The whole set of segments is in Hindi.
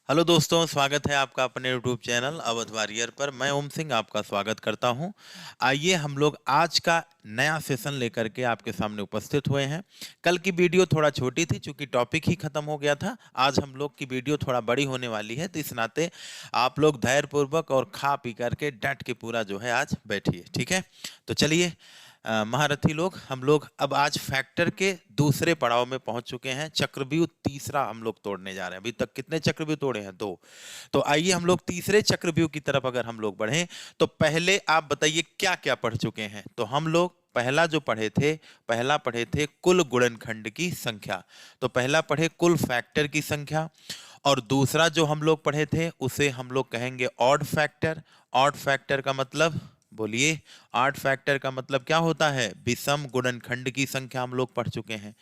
हेलो दोस्तों, स्वागत है आपका अपने यूट्यूब चैनल अवध वॉरियर पर। मैं ओम सिंह आपका स्वागत करता हूं। आइए हम लोग आज का नया सेशन लेकर के आपके सामने उपस्थित हुए हैं। कल की वीडियो थोड़ा छोटी थी क्योंकि टॉपिक ही खत्म हो गया था। आज हम लोग की वीडियो थोड़ा बड़ी होने वाली है, तो इस नाते आप लोग धैर्यपूर्वक और खा पी करके डट के पूरा जो है आज बैठिए, ठीक है। तो चलिए महारथी लोग, हम लोग अब आज फैक्टर के दूसरे पड़ाव में पहुंच चुके हैं। चक्रव्यूह तीसरा हम लोग तोड़ने जा रहे हैं। अभी तक कितने चक्रव्यूह तोड़े हैं? 2। तो आइए हम लोग तीसरे चक्रव्यूह की तरफ अगर हम लोग बढ़ें, तो पहले आप बताइए क्या क्या पढ़ चुके हैं। तो हम लोग पहला जो पहला पढ़े थे कुल गुणनखंड की संख्या। तो पहला पढ़े कुल फैक्टर की संख्या, और दूसरा जो हम लोग पढ़े थे उसे हम लोग कहेंगे ऑड फैक्टर। ऑड फैक्टर का मतलब बोलिए, ऑड फैक्टर का मतलब क्या होता है? विषम गुणनखंड की संख्या हम लोग पढ़ चुके हैं।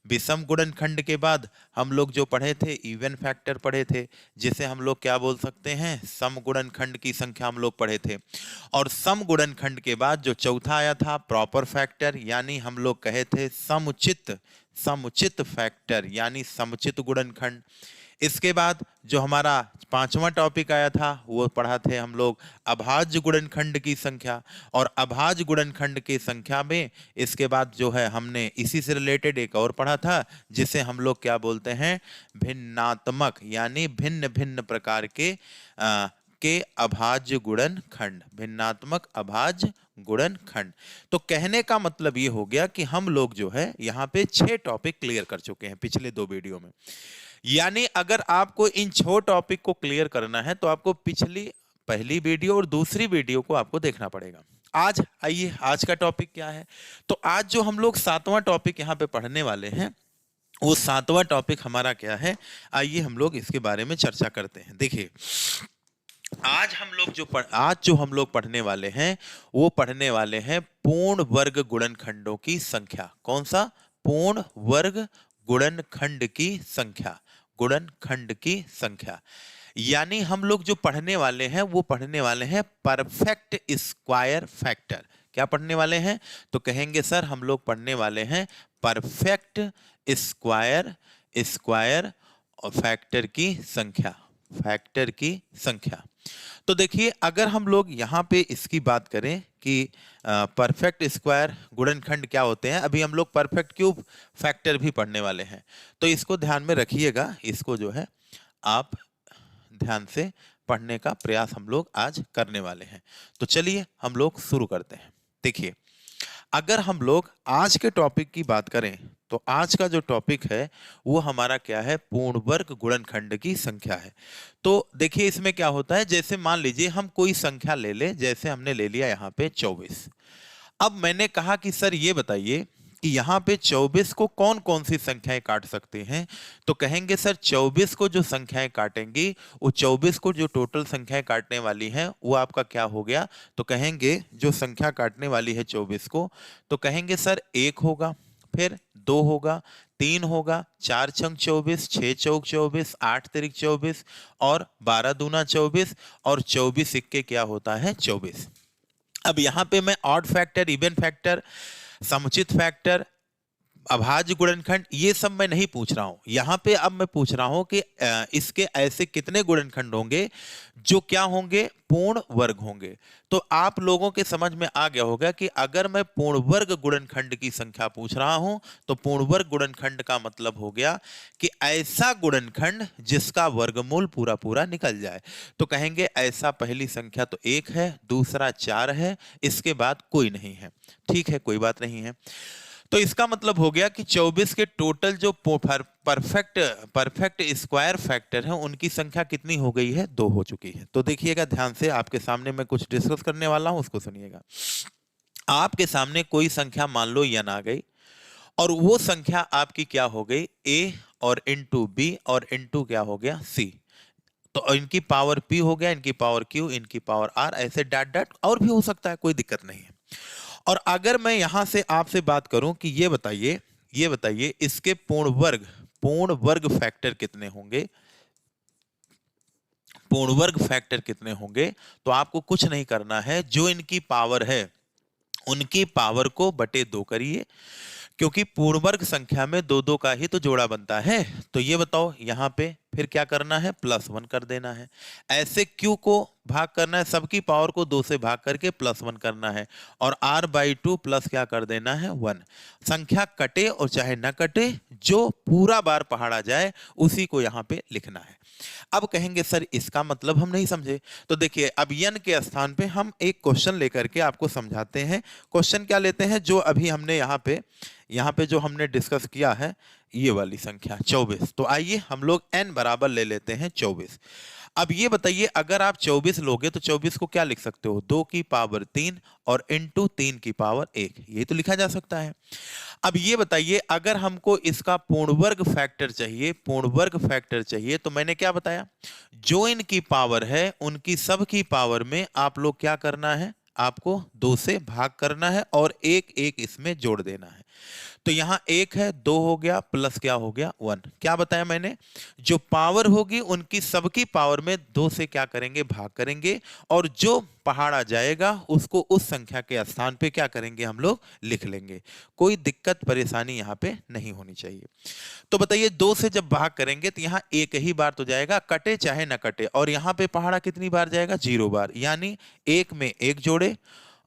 विषम गुणनखंड के बाद हम लोग जो पढ़े थे इवन फैक्टर पढ़े थे, जिसे हम लोग क्या बोल सकते हैं? सम गुणनखंड की संख्या हम लोग पढ़े थे। और सम गुणनखंड के बाद जो चौथा आया था प्रॉपर फैक्टर, यानी हम लोग कहे थे समुचित समुचित फैक्टर यानी समुचित गुणनखंड। इसके बाद जो हमारा पांचवा टॉपिक आया था वो पढ़ा थे हम लोग अभाज्य गुणनखंड की संख्या। और अभाज्य गुणनखंड की संख्या में इसके बाद जो है हमने इसी से रिलेटेड एक और पढ़ा था, जिसे हम लोग क्या बोलते हैं? भिन्नात्मक यानी भिन्न भिन्न प्रकार के अभाज्य गुणनखंड। भिन्नात्मक अभाज्य गुणनखंड। तो कहने का मतलब ये हो गया कि हम लोग जो है यहाँ पे 6 टॉपिक क्लियर कर चुके हैं पिछले 2 वीडियो में। यानी अगर आपको इन 6 टॉपिक को क्लियर करना है तो आपको पहली वीडियो और दूसरी वीडियो को आपको देखना पड़ेगा। आज आइए, आज का टॉपिक क्या है? तो आज जो हम लोग 7वां टॉपिक यहाँ पे पढ़ने वाले हैं, वो 7वां टॉपिक हमारा क्या है? आइए हम लोग इसके बारे में चर्चा करते हैं। देखिए, आज जो हम लोग पढ़ने वाले हैं वो पढ़ने वाले हैं पूर्ण वर्ग गुणनखंडों की संख्या। कौन सा? पूर्ण वर्ग गुणनखंड की संख्या। गुणनखंड की संख्या यानी हम लोग जो पढ़ने वाले हैं वो पढ़ने वाले हैं परफेक्ट स्क्वायर फैक्टर। क्या पढ़ने वाले हैं? तो कहेंगे सर हम लोग पढ़ने वाले हैं परफेक्ट स्क्वायर स्क्वायर और फैक्टर की संख्या। फैक्टर की संख्या। तो देखिए, अगर हम लोग यहाँ पे इसकी बात करें कि परफेक्ट स्क्वायर गुणनखंड क्या होते हैं, अभी हम लोग परफेक्ट क्यूब फैक्टर भी पढ़ने वाले हैं, तो इसको ध्यान में रखिएगा। इसको जो है आप ध्यान से पढ़ने का प्रयास हम लोग आज करने वाले हैं। तो चलिए हम लोग शुरू करते हैं। देखिए, अगर हम लोग आज के टॉपिक की बात करें तो आज का जो टॉपिक है वो हमारा क्या है? पूर्ण वर्ग गुणनखंड की संख्या है। तो देखिए इसमें क्या होता है, जैसे मान लीजिए हम कोई संख्या ले ले, जैसे हमने ले लिया यहाँ पे 24। अब मैंने कहा कि सर ये बताइए कि यहाँ पे 24 को कौन कौन सी संख्याएं काट सकते हैं? तो कहेंगे सर 24 को जो संख्याएं काटेंगी, वो 24 को जो टोटल संख्याएं काटने वाली हैं वो आपका क्या हो गया? तो कहेंगे जो संख्या काटने वाली है 24 को, तो कहेंगे सर 1 होगा, फिर 2 होगा, 3 होगा, 4 छंग 24, 6 चौक 24, 8 तिरिक 24 और 12 दूना 24 और 24 सिक्के क्या होता है? 24। अब यहाँ पे मैं ऑड फैक्टर, इवन फैक्टर, समुचित फैक्टर, अभाज्य गुणनखंड ये सब मैं नहीं पूछ रहा हूं। यहां पे अब मैं पूछ रहा हूं कि इसके ऐसे कितने गुणनखंड होंगे जो क्या होंगे? पूर्ण वर्ग होंगे। तो आप लोगों के समझ में आ गया होगा कि अगर मैं पूर्ण वर्ग गुणनखंड की संख्या पूछ रहा हूं तो पूर्ण वर्ग गुणनखंड का मतलब हो गया कि ऐसा गुणनखंड जिसका वर्गमूल पूरा पूरा निकल जाए। तो कहेंगे ऐसा पहली संख्या तो 1 है, दूसरा 4 है, इसके बाद कोई नहीं है। ठीक है, कोई बात नहीं है। तो इसका मतलब हो गया कि 24 के टोटल जो परफेक्ट स्क्वायर फैक्टर हैं उनकी संख्या कितनी हो गई है? 2 हो चुकी है। तो देखिएगा ध्यान से, आपके सामने मैं कुछ डिस्कस करने वाला हूं, उसको सुनिएगा। आपके सामने कोई संख्या मान लो n आ गई, और वो संख्या आपकी क्या हो गई? a और इंटू बी और इंटू क्या हो गया? c। तो इनकी पावर p हो गया, इनकी पावर q, इनकी पावर r, ऐसे डैट डैट और भी हो सकता है, कोई दिक्कत नहीं है। और अगर मैं यहां से आपसे बात करूं कि ये बताइए इसके पूर्ण वर्ग फैक्टर कितने होंगे? पूर्ण वर्ग फैक्टर कितने होंगे? तो आपको कुछ नहीं करना है, जो इनकी पावर है उनकी पावर को बटे 2 करिए, क्योंकि पूर्ण वर्ग संख्या में 2 2 का ही तो जोड़ा बनता है। तो ये बताओ यहाँ पे फिर क्या करना है, +1 कर देना है। ऐसे q को भाग करना है, सबकी पावर को 2 से भाग करके +1 करना है, और r/2 प्लस क्या कर देना है, 1। संख्या कटे और चाहे न कटे, जो पूरा बार पहाड़ा जाए उसी को यहाँ पे लिखना है। अब कहेंगे सर इसका मतलब हम नहीं समझे। तो देखिए अब n के स्थान पे हम एक क्वेश्चन लेकर के आपको समझाते हैं। क्वेश्चन क्या लेते हैं, जो अभी हमने यहाँ पे जो हमने डिस्कस किया है, ये वाली संख्या 24। तो आइए हम लोग n बराबर ले लेते हैं 24। अब ये बताइए, अगर आप 24 लोगे तो 24 को क्या लिख सकते हो, 2 की पावर 3 और इंटू 3 की पावर 1, ये तो लिखा जा सकता है। अब ये बताइए, अगर हमको इसका पूर्ण वर्ग फैक्टर चाहिए, पूर्ण वर्ग फैक्टर चाहिए, तो मैंने क्या बताया, जो इनकी पावर है उनकी सब की पावर में आप लोग क्या करना है, आपको 2 से भाग करना है और एक एक इसमें जोड़ देना है। तो यहां 1 है, 2 हो गया, प्लस क्या हो गया, 1। क्या बताया मैंने, जो पावर होगी उनकी सबकी पावर में 2 से क्या करेंगे, भाग करेंगे, और जो पहाड़ा जाएगा उसको उस संख्या के स्थान पे क्या करेंगे, हम लोग लिख लेंगे। कोई दिक्कत परेशानी यहाँ पे नहीं होनी चाहिए। तो बताइए 2 से जब भाग करेंगे तो यहाँ एक ही बार तो जाएगा, कटे चाहे न कटे, और यहाँ पे पहाड़ा कितनी बार जाएगा, 0 बार, यानी 1 में 1 जोड़े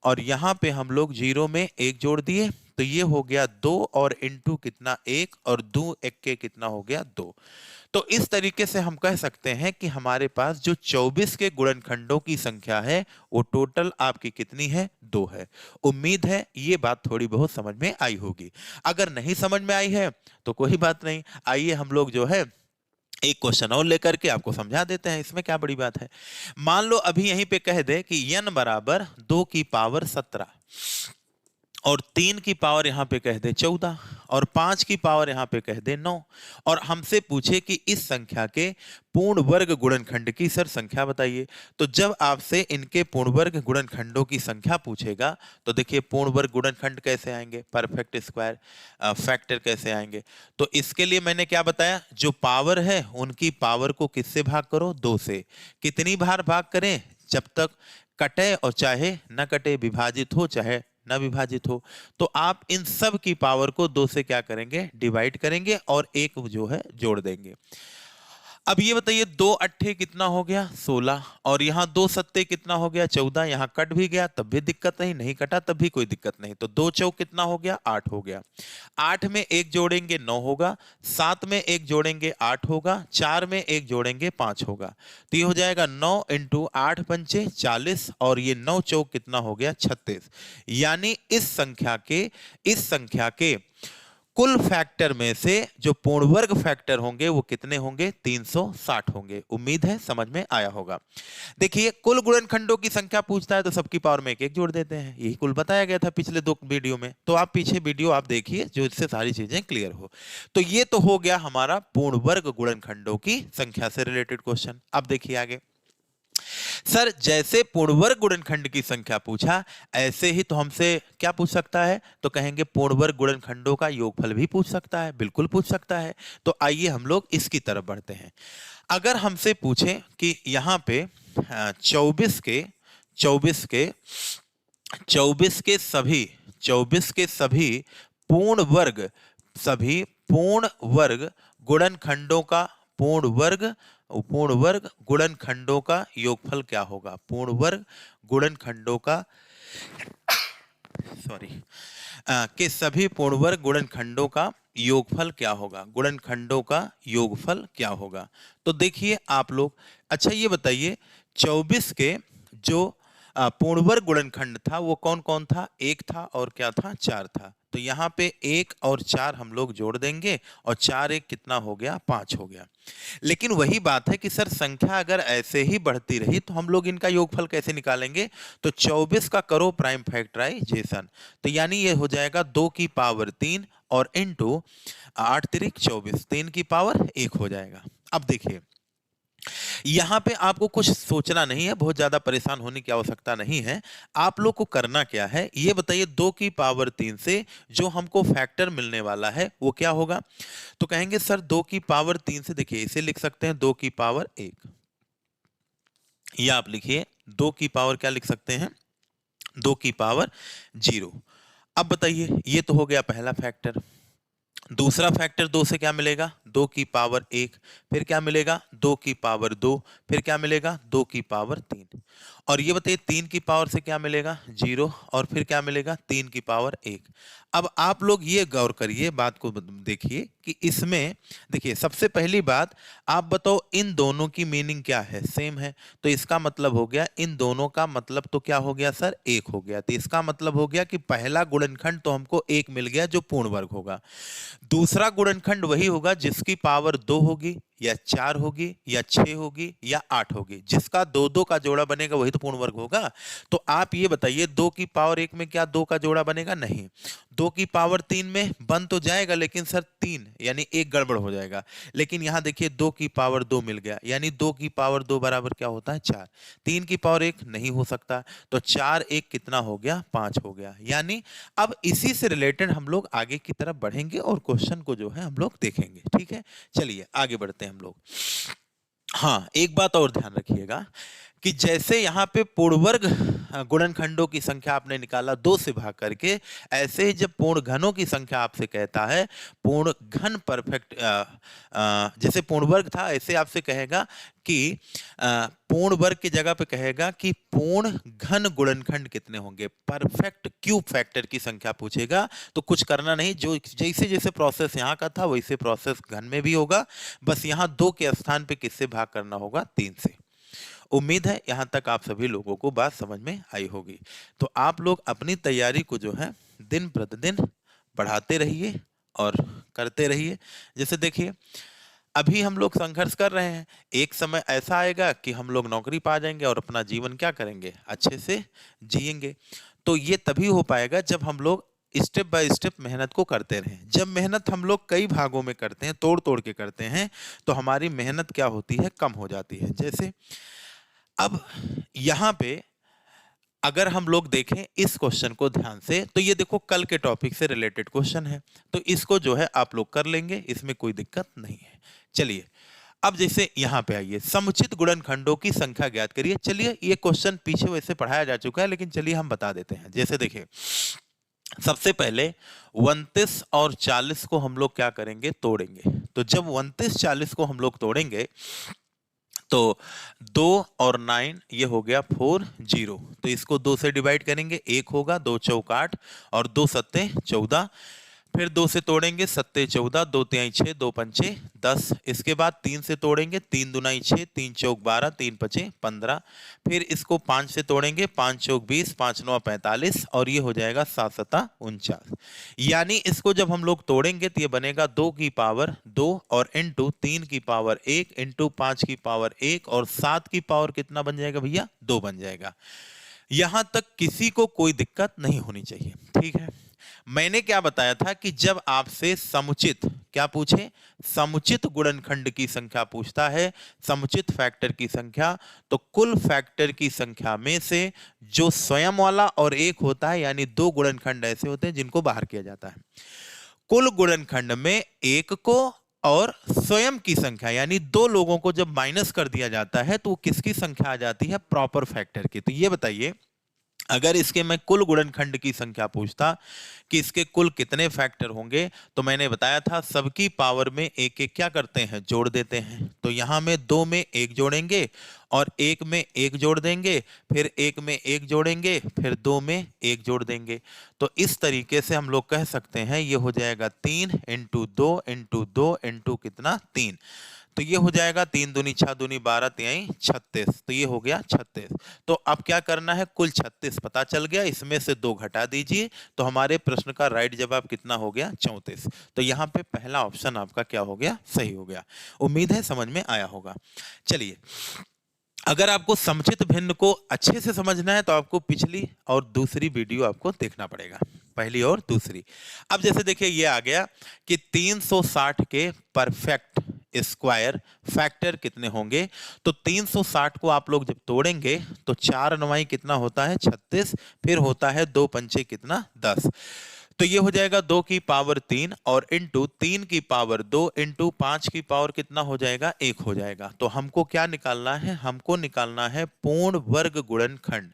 और यहाँ पे हम लोग 0 में 1 जोड़ दिए, तो ये हो गया 2 और इंटू कितना 1, और 2 1 के कितना हो गया 2। तो इस तरीके से हम कह सकते हैं कि हमारे पास जो 24 के गुणनखंडों की संख्या है वो टोटल आपकी कितनी है, 2 है। उम्मीद है ये बात थोड़ी बहुत समझ में आई होगी। अगर नहीं समझ में आई है तो कोई बात नहीं, आइए हम लोग जो है एक क्वेश्चन और लेकर के आपको समझा देते हैं, इसमें क्या बड़ी बात है। मान लो अभी यहीं पे कह दे कि n बराबर 2 की पावर 17 और 3 की पावर यहां पे कह दे 14 और 5 की पावर यहां पे कह दे 9, और हमसे पूछे कि इस संख्या के पूर्ण वर्ग गुणनखंड की सर संख्या बताइए। तो जब आपसे इनके पूर्ण वर्ग गुणनखंडों की संख्या पूछेगा तो देखिए पूर्ण वर्ग गुणनखंड कैसे आएंगे, परफेक्ट स्क्वायर फैक्टर कैसे आएंगे। तो इसके लिए मैंने क्या बताया, जो पावर है उनकी पावर को किससे भाग करो, 2 से। कितनी बार भाग करें, जब तक कटे और चाहे न कटे, विभाजित हो चाहे न विभाजित हो। तो आप इन सब की पावर को 2 से क्या करेंगे, डिवाइड करेंगे और एक जो है जोड़ देंगे। अब ये बताइए 2 अट्ठे कितना हो गया, 16, और यहाँ 2 सत्ते कितना हो गया, 14। यहाँ कट भी गया तब भी दिक्कत नहीं, नहीं कटा तब भी कोई दिक्कत नहीं। तो 2 चौक कितना हो गया, 8 हो गया। 8 में 1 जोड़ेंगे 9 होगा, 7 में 1 जोड़ेंगे 8 होगा, 4 में 1 जोड़ेंगे 5 होगा। तो ये हो जाएगा 9 इंटू 8 पंचे 40, और ये 9 चौक कितना हो गया, 36। यानी इस संख्या के कुल फैक्टर में से जो पूर्ण वर्ग फैक्टर होंगे वो कितने होंगे, 360 होंगे। उम्मीद है समझ में आया होगा। देखिए कुल गुणनखंडों की संख्या पूछता है तो सबकी पावर में एक एक जोड़ देते हैं, यही कुल बताया गया था पिछले 2 वीडियो में। तो आप पीछे वीडियो आप देखिए जो इससे सारी चीजें क्लियर हो। तो ये तो हो गया हमारा पूर्ण वर्ग गुणनखंडों की संख्या से रिलेटेड क्वेश्चन। अब देखिए आगे, सर जैसे पूर्णवर्ग गुणनखंड की संख्या पूछा, ऐसे ही तो हमसे क्या पूछ सकता है, तो कहेंगे पूर्णवर्ग गुणनखंडों का योगफल भी पूछ सकता है, बिल्कुल पूछ सकता है। तो आइए हम लोग इसकी तरफ बढ़ते हैं। अगर हमसे पूछे कि यहाँ पे 24 के 24 के 24 के सभी 24 के सभी पूर्ण वर्ग सभी पूर्ण वर्ग गुणनखंडों का पूर्ण वर्ग गुणनखंडों का योगफल क्या होगा, पूर्ण वर्ग गुणनखंडों का के सभी पूर्ण वर्ग गुणनखंडों का योगफल क्या होगा, गुणनखंडों का योगफल क्या होगा। तो देखिए आप लोग, अच्छा ये बताइए 24 के जो पूर्ण वर्ग गुणनखंड था वो कौन कौन था, 1 था और क्या था, 4 था। तो यहाँ पे 1 और 4 हम लोग जोड़ देंगे और 4 1 कितना हो गया, 5 हो गया। लेकिन वही बात है कि सर संख्या अगर ऐसे ही बढ़ती रही तो हम लोग इनका योगफल कैसे निकालेंगे। तो 24 का करो प्राइम फैक्टराइजेशन, तो यानी ये हो जाएगा 2 की पावर 3 और इंटू 8 3 24, 3 की पावर 1 हो जाएगा। अब देखिए यहां पे आपको कुछ सोचना नहीं है, बहुत ज्यादा परेशान होने की आवश्यकता नहीं है। आप लोग को करना क्या है ये बताइए, 2 की पावर 3 से जो हमको फैक्टर मिलने वाला है वो क्या होगा। तो कहेंगे सर 2 की पावर 3 से, देखिए इसे लिख सकते हैं 2 की पावर 1, या आप लिखिए 2 की पावर क्या लिख सकते हैं, 2 की पावर 0। अब बताइए ये तो हो गया पहला फैक्टर। दूसरा फैक्टर 2 से क्या मिलेगा, 2 की पावर 1, फिर क्या मिलेगा 2 की पावर 2, फिर क्या मिलेगा 2 की पावर 3। और ये बताइए 3 की पावर से क्या मिलेगा 0, और फिर क्या मिलेगा 3 की पावर 1। अब आप लोग ये गौर करिए, बात को देखिए कि इसमें देखिए सबसे पहली बात, आप बताओ इन दोनों की मीनिंग क्या है, सेम है। तो इसका मतलब हो गया इन दोनों का मतलब तो क्या हो गया सर, 1 हो गया। तो इसका मतलब हो गया कि पहला गुणनखंड तो हमको 1 मिल गया जो पूर्ण वर्ग होगा। दूसरा गुणनखंड वही होगा जिसकी पावर 2 होगी या 4 होगी या 6 होगी या 8 होगी, जिसका 2 का जोड़ा बनेगा वही तो पूर्ण वर्ग होगा। तो आप ये बताइए 2 की पावर 1 में क्या 2 का जोड़ा बनेगा, नहीं। 2 की पावर 3 में बन तो जाएगा लेकिन सर 3 यानी 1 गड़बड़ हो जाएगा। लेकिन यहां देखिए 2 की पावर 2 मिल गया, यानी 2 की पावर 2 बराबर क्या होता है 4। 3 की पावर 1 नहीं हो सकता, तो 4 1 कितना हो गया 5 हो गया। यानी अब इसी से रिलेटेड हम लोग आगे की तरफ बढ़ेंगे और क्वेश्चन को जो है हम लोग देखेंगे, ठीक है। चलिए आगे बढ़ते हैं हम लोग। हाँ, एक बात और ध्यान रखिएगा कि जैसे यहाँ पे पूर्णवर्ग गुणनखंडों की संख्या आपने निकाला 2 से भाग करके, ऐसे ही जब पूर्ण घनों की संख्या आपसे कहता है, पूर्ण घन परफेक्ट जैसे पूर्ण वर्ग था ऐसे आपसे कहेगा कि पूर्ण वर्ग की जगह पे कहेगा कि पूर्ण घन गुणनखंड कितने होंगे, परफेक्ट क्यूब फैक्टर की संख्या पूछेगा। तो कुछ करना नहीं, जो जैसे जैसे प्रोसेस यहाँ का था वैसे प्रोसेस घन में भी होगा, बस यहाँ 2 के स्थान पे किससे भाग करना होगा 3 से। उम्मीद है यहां तक आप सभी लोगों को बात समझ में आई होगी। तो आप लोग अपनी तैयारी को जो है दिन प्रतिदिन बढ़ाते रहिए और करते रहिए। जैसे देखिए अभी हम लोग संघर्ष कर रहे हैं, एक समय ऐसा आएगा कि हम लोग नौकरी पा जाएंगे और अपना जीवन क्या करेंगे, अच्छे से जिएंगे। तो ये तभी हो पाएगा जब हम लोग स्टेप बाय स्टेप मेहनत को करते रहें। जब मेहनत हम लोग कई भागों में करते हैं, तोड़ तोड़ के करते हैं, तो हमारी मेहनत क्या होती है, कम हो जाती है। जैसे अब यहां पे अगर हम लोग देखें इस क्वेश्चन को ध्यान से, तो ये देखो कल के टॉपिक से रिलेटेड क्वेश्चन है, तो इसको जो है आप लोग कर लेंगे, इसमें कोई दिक्कत नहीं है। चलिए अब जैसे यहां पे आइए, समुचित गुणनखंडों की संख्या ज्ञात करिए। चलिए ये क्वेश्चन पीछे वैसे पढ़ाया जा चुका है, लेकिन चलिए हम बता देते हैं। जैसे देखिए सबसे पहले 29 और 40 को हम लोग क्या करेंगे, तोड़ेंगे। तो जब 29 40 को हम लोग तोड़ेंगे तो 2 और 9 ये हो गया 4 0। तो इसको 2 से डिवाइड करेंगे, 1 होगा, 2 चौक 8 और 2 सत्ते 14। फिर 2 से तोड़ेंगे, सत्ते 14, 2 तिहाई 6, 2 पंचे 10। इसके बाद 3 से तोड़ेंगे, 3 दुनाई 6, 3 चौक 12, 3 पचे 15। फिर इसको 5 से तोड़ेंगे, 5 चौक 20, 5 नौ 45 और ये हो जाएगा 7 सता 49। यानी इसको जब हम लोग तोड़ेंगे तो ये बनेगा 2 की पावर 2 और इंटू 3 की पावर 1 इंटू 5 की पावर 1 और 7 की पावर कितना बन जाएगा भैया, 2 बन जाएगा। यहां तक किसी को कोई दिक्कत नहीं होनी चाहिए, ठीक है। मैंने क्या बताया था कि जब आपसे समुचित क्या पूछे, समुचित गुणनखंड की संख्या पूछता है, समुचित फैक्टर की संख्या, तो कुल फैक्टर की संख्या में से जो स्वयं वाला और एक होता है, यानी 2 गुणनखंड ऐसे होते हैं जिनको बाहर किया जाता है। कुल गुणनखंड में एक को और स्वयं की संख्या यानी 2 लोगों को जब माइनस कर दिया जाता है तो वो किसकी संख्या आ जाती है, प्रॉपर फैक्टर की। तो ये बताइए अगर इसके मैं कुल गुणनखंड की संख्या पूछता कि इसके कुल कितने फैक्टर होंगे, तो मैंने बताया था सबकी पावर में एक एक क्या करते हैं, जोड़ देते हैं। तो यहां में 2 में 1 जोड़ेंगे और 1 में 1 जोड़ देंगे, फिर 1 में 1 जोड़ेंगे, फिर 2 में 1 जोड़ देंगे। तो इस तरीके से हम लोग कह सकते हैं ये हो जाएगा 3 इंटू 2 इंटू 2 इंटू कितना 3। तो ये हो जाएगा 3 दूनी 6 दूनी 12 तिहाई 36। तो ये हो गया 36। तो अब क्या करना है, कुल 36 पता चल गया, इसमें से 2 घटा दीजिए, तो हमारे प्रश्न का राइट जवाब कितना हो गया, 34। तो यहाँ पे पहला ऑप्शन आपका क्या हो गया, सही हो गया। उम्मीद है समझ में आया होगा। चलिए अगर आपको समुचित भिन्न को अच्छे से समझना है तो आपको पिछली और दूसरी वीडियो आपको देखना पड़ेगा, पहली और दूसरी। अब जैसे देखिए ये आ गया कि 360 के परफेक्ट स्क्वायर फैक्टर कितने होंगे। तो 360 को आप लोग जब तोड़ेंगे तो 4 नवाई कितना होता है 36, फिर होता है 2 पंचे कितना 10। तो ये हो जाएगा 2 की पावर 3 और इंटू 3 की पावर 2 इंटू 5 की पावर कितना हो जाएगा 1 हो जाएगा। तो हमको क्या निकालना है, हमको निकालना है पूर्ण वर्ग गुणनखंड।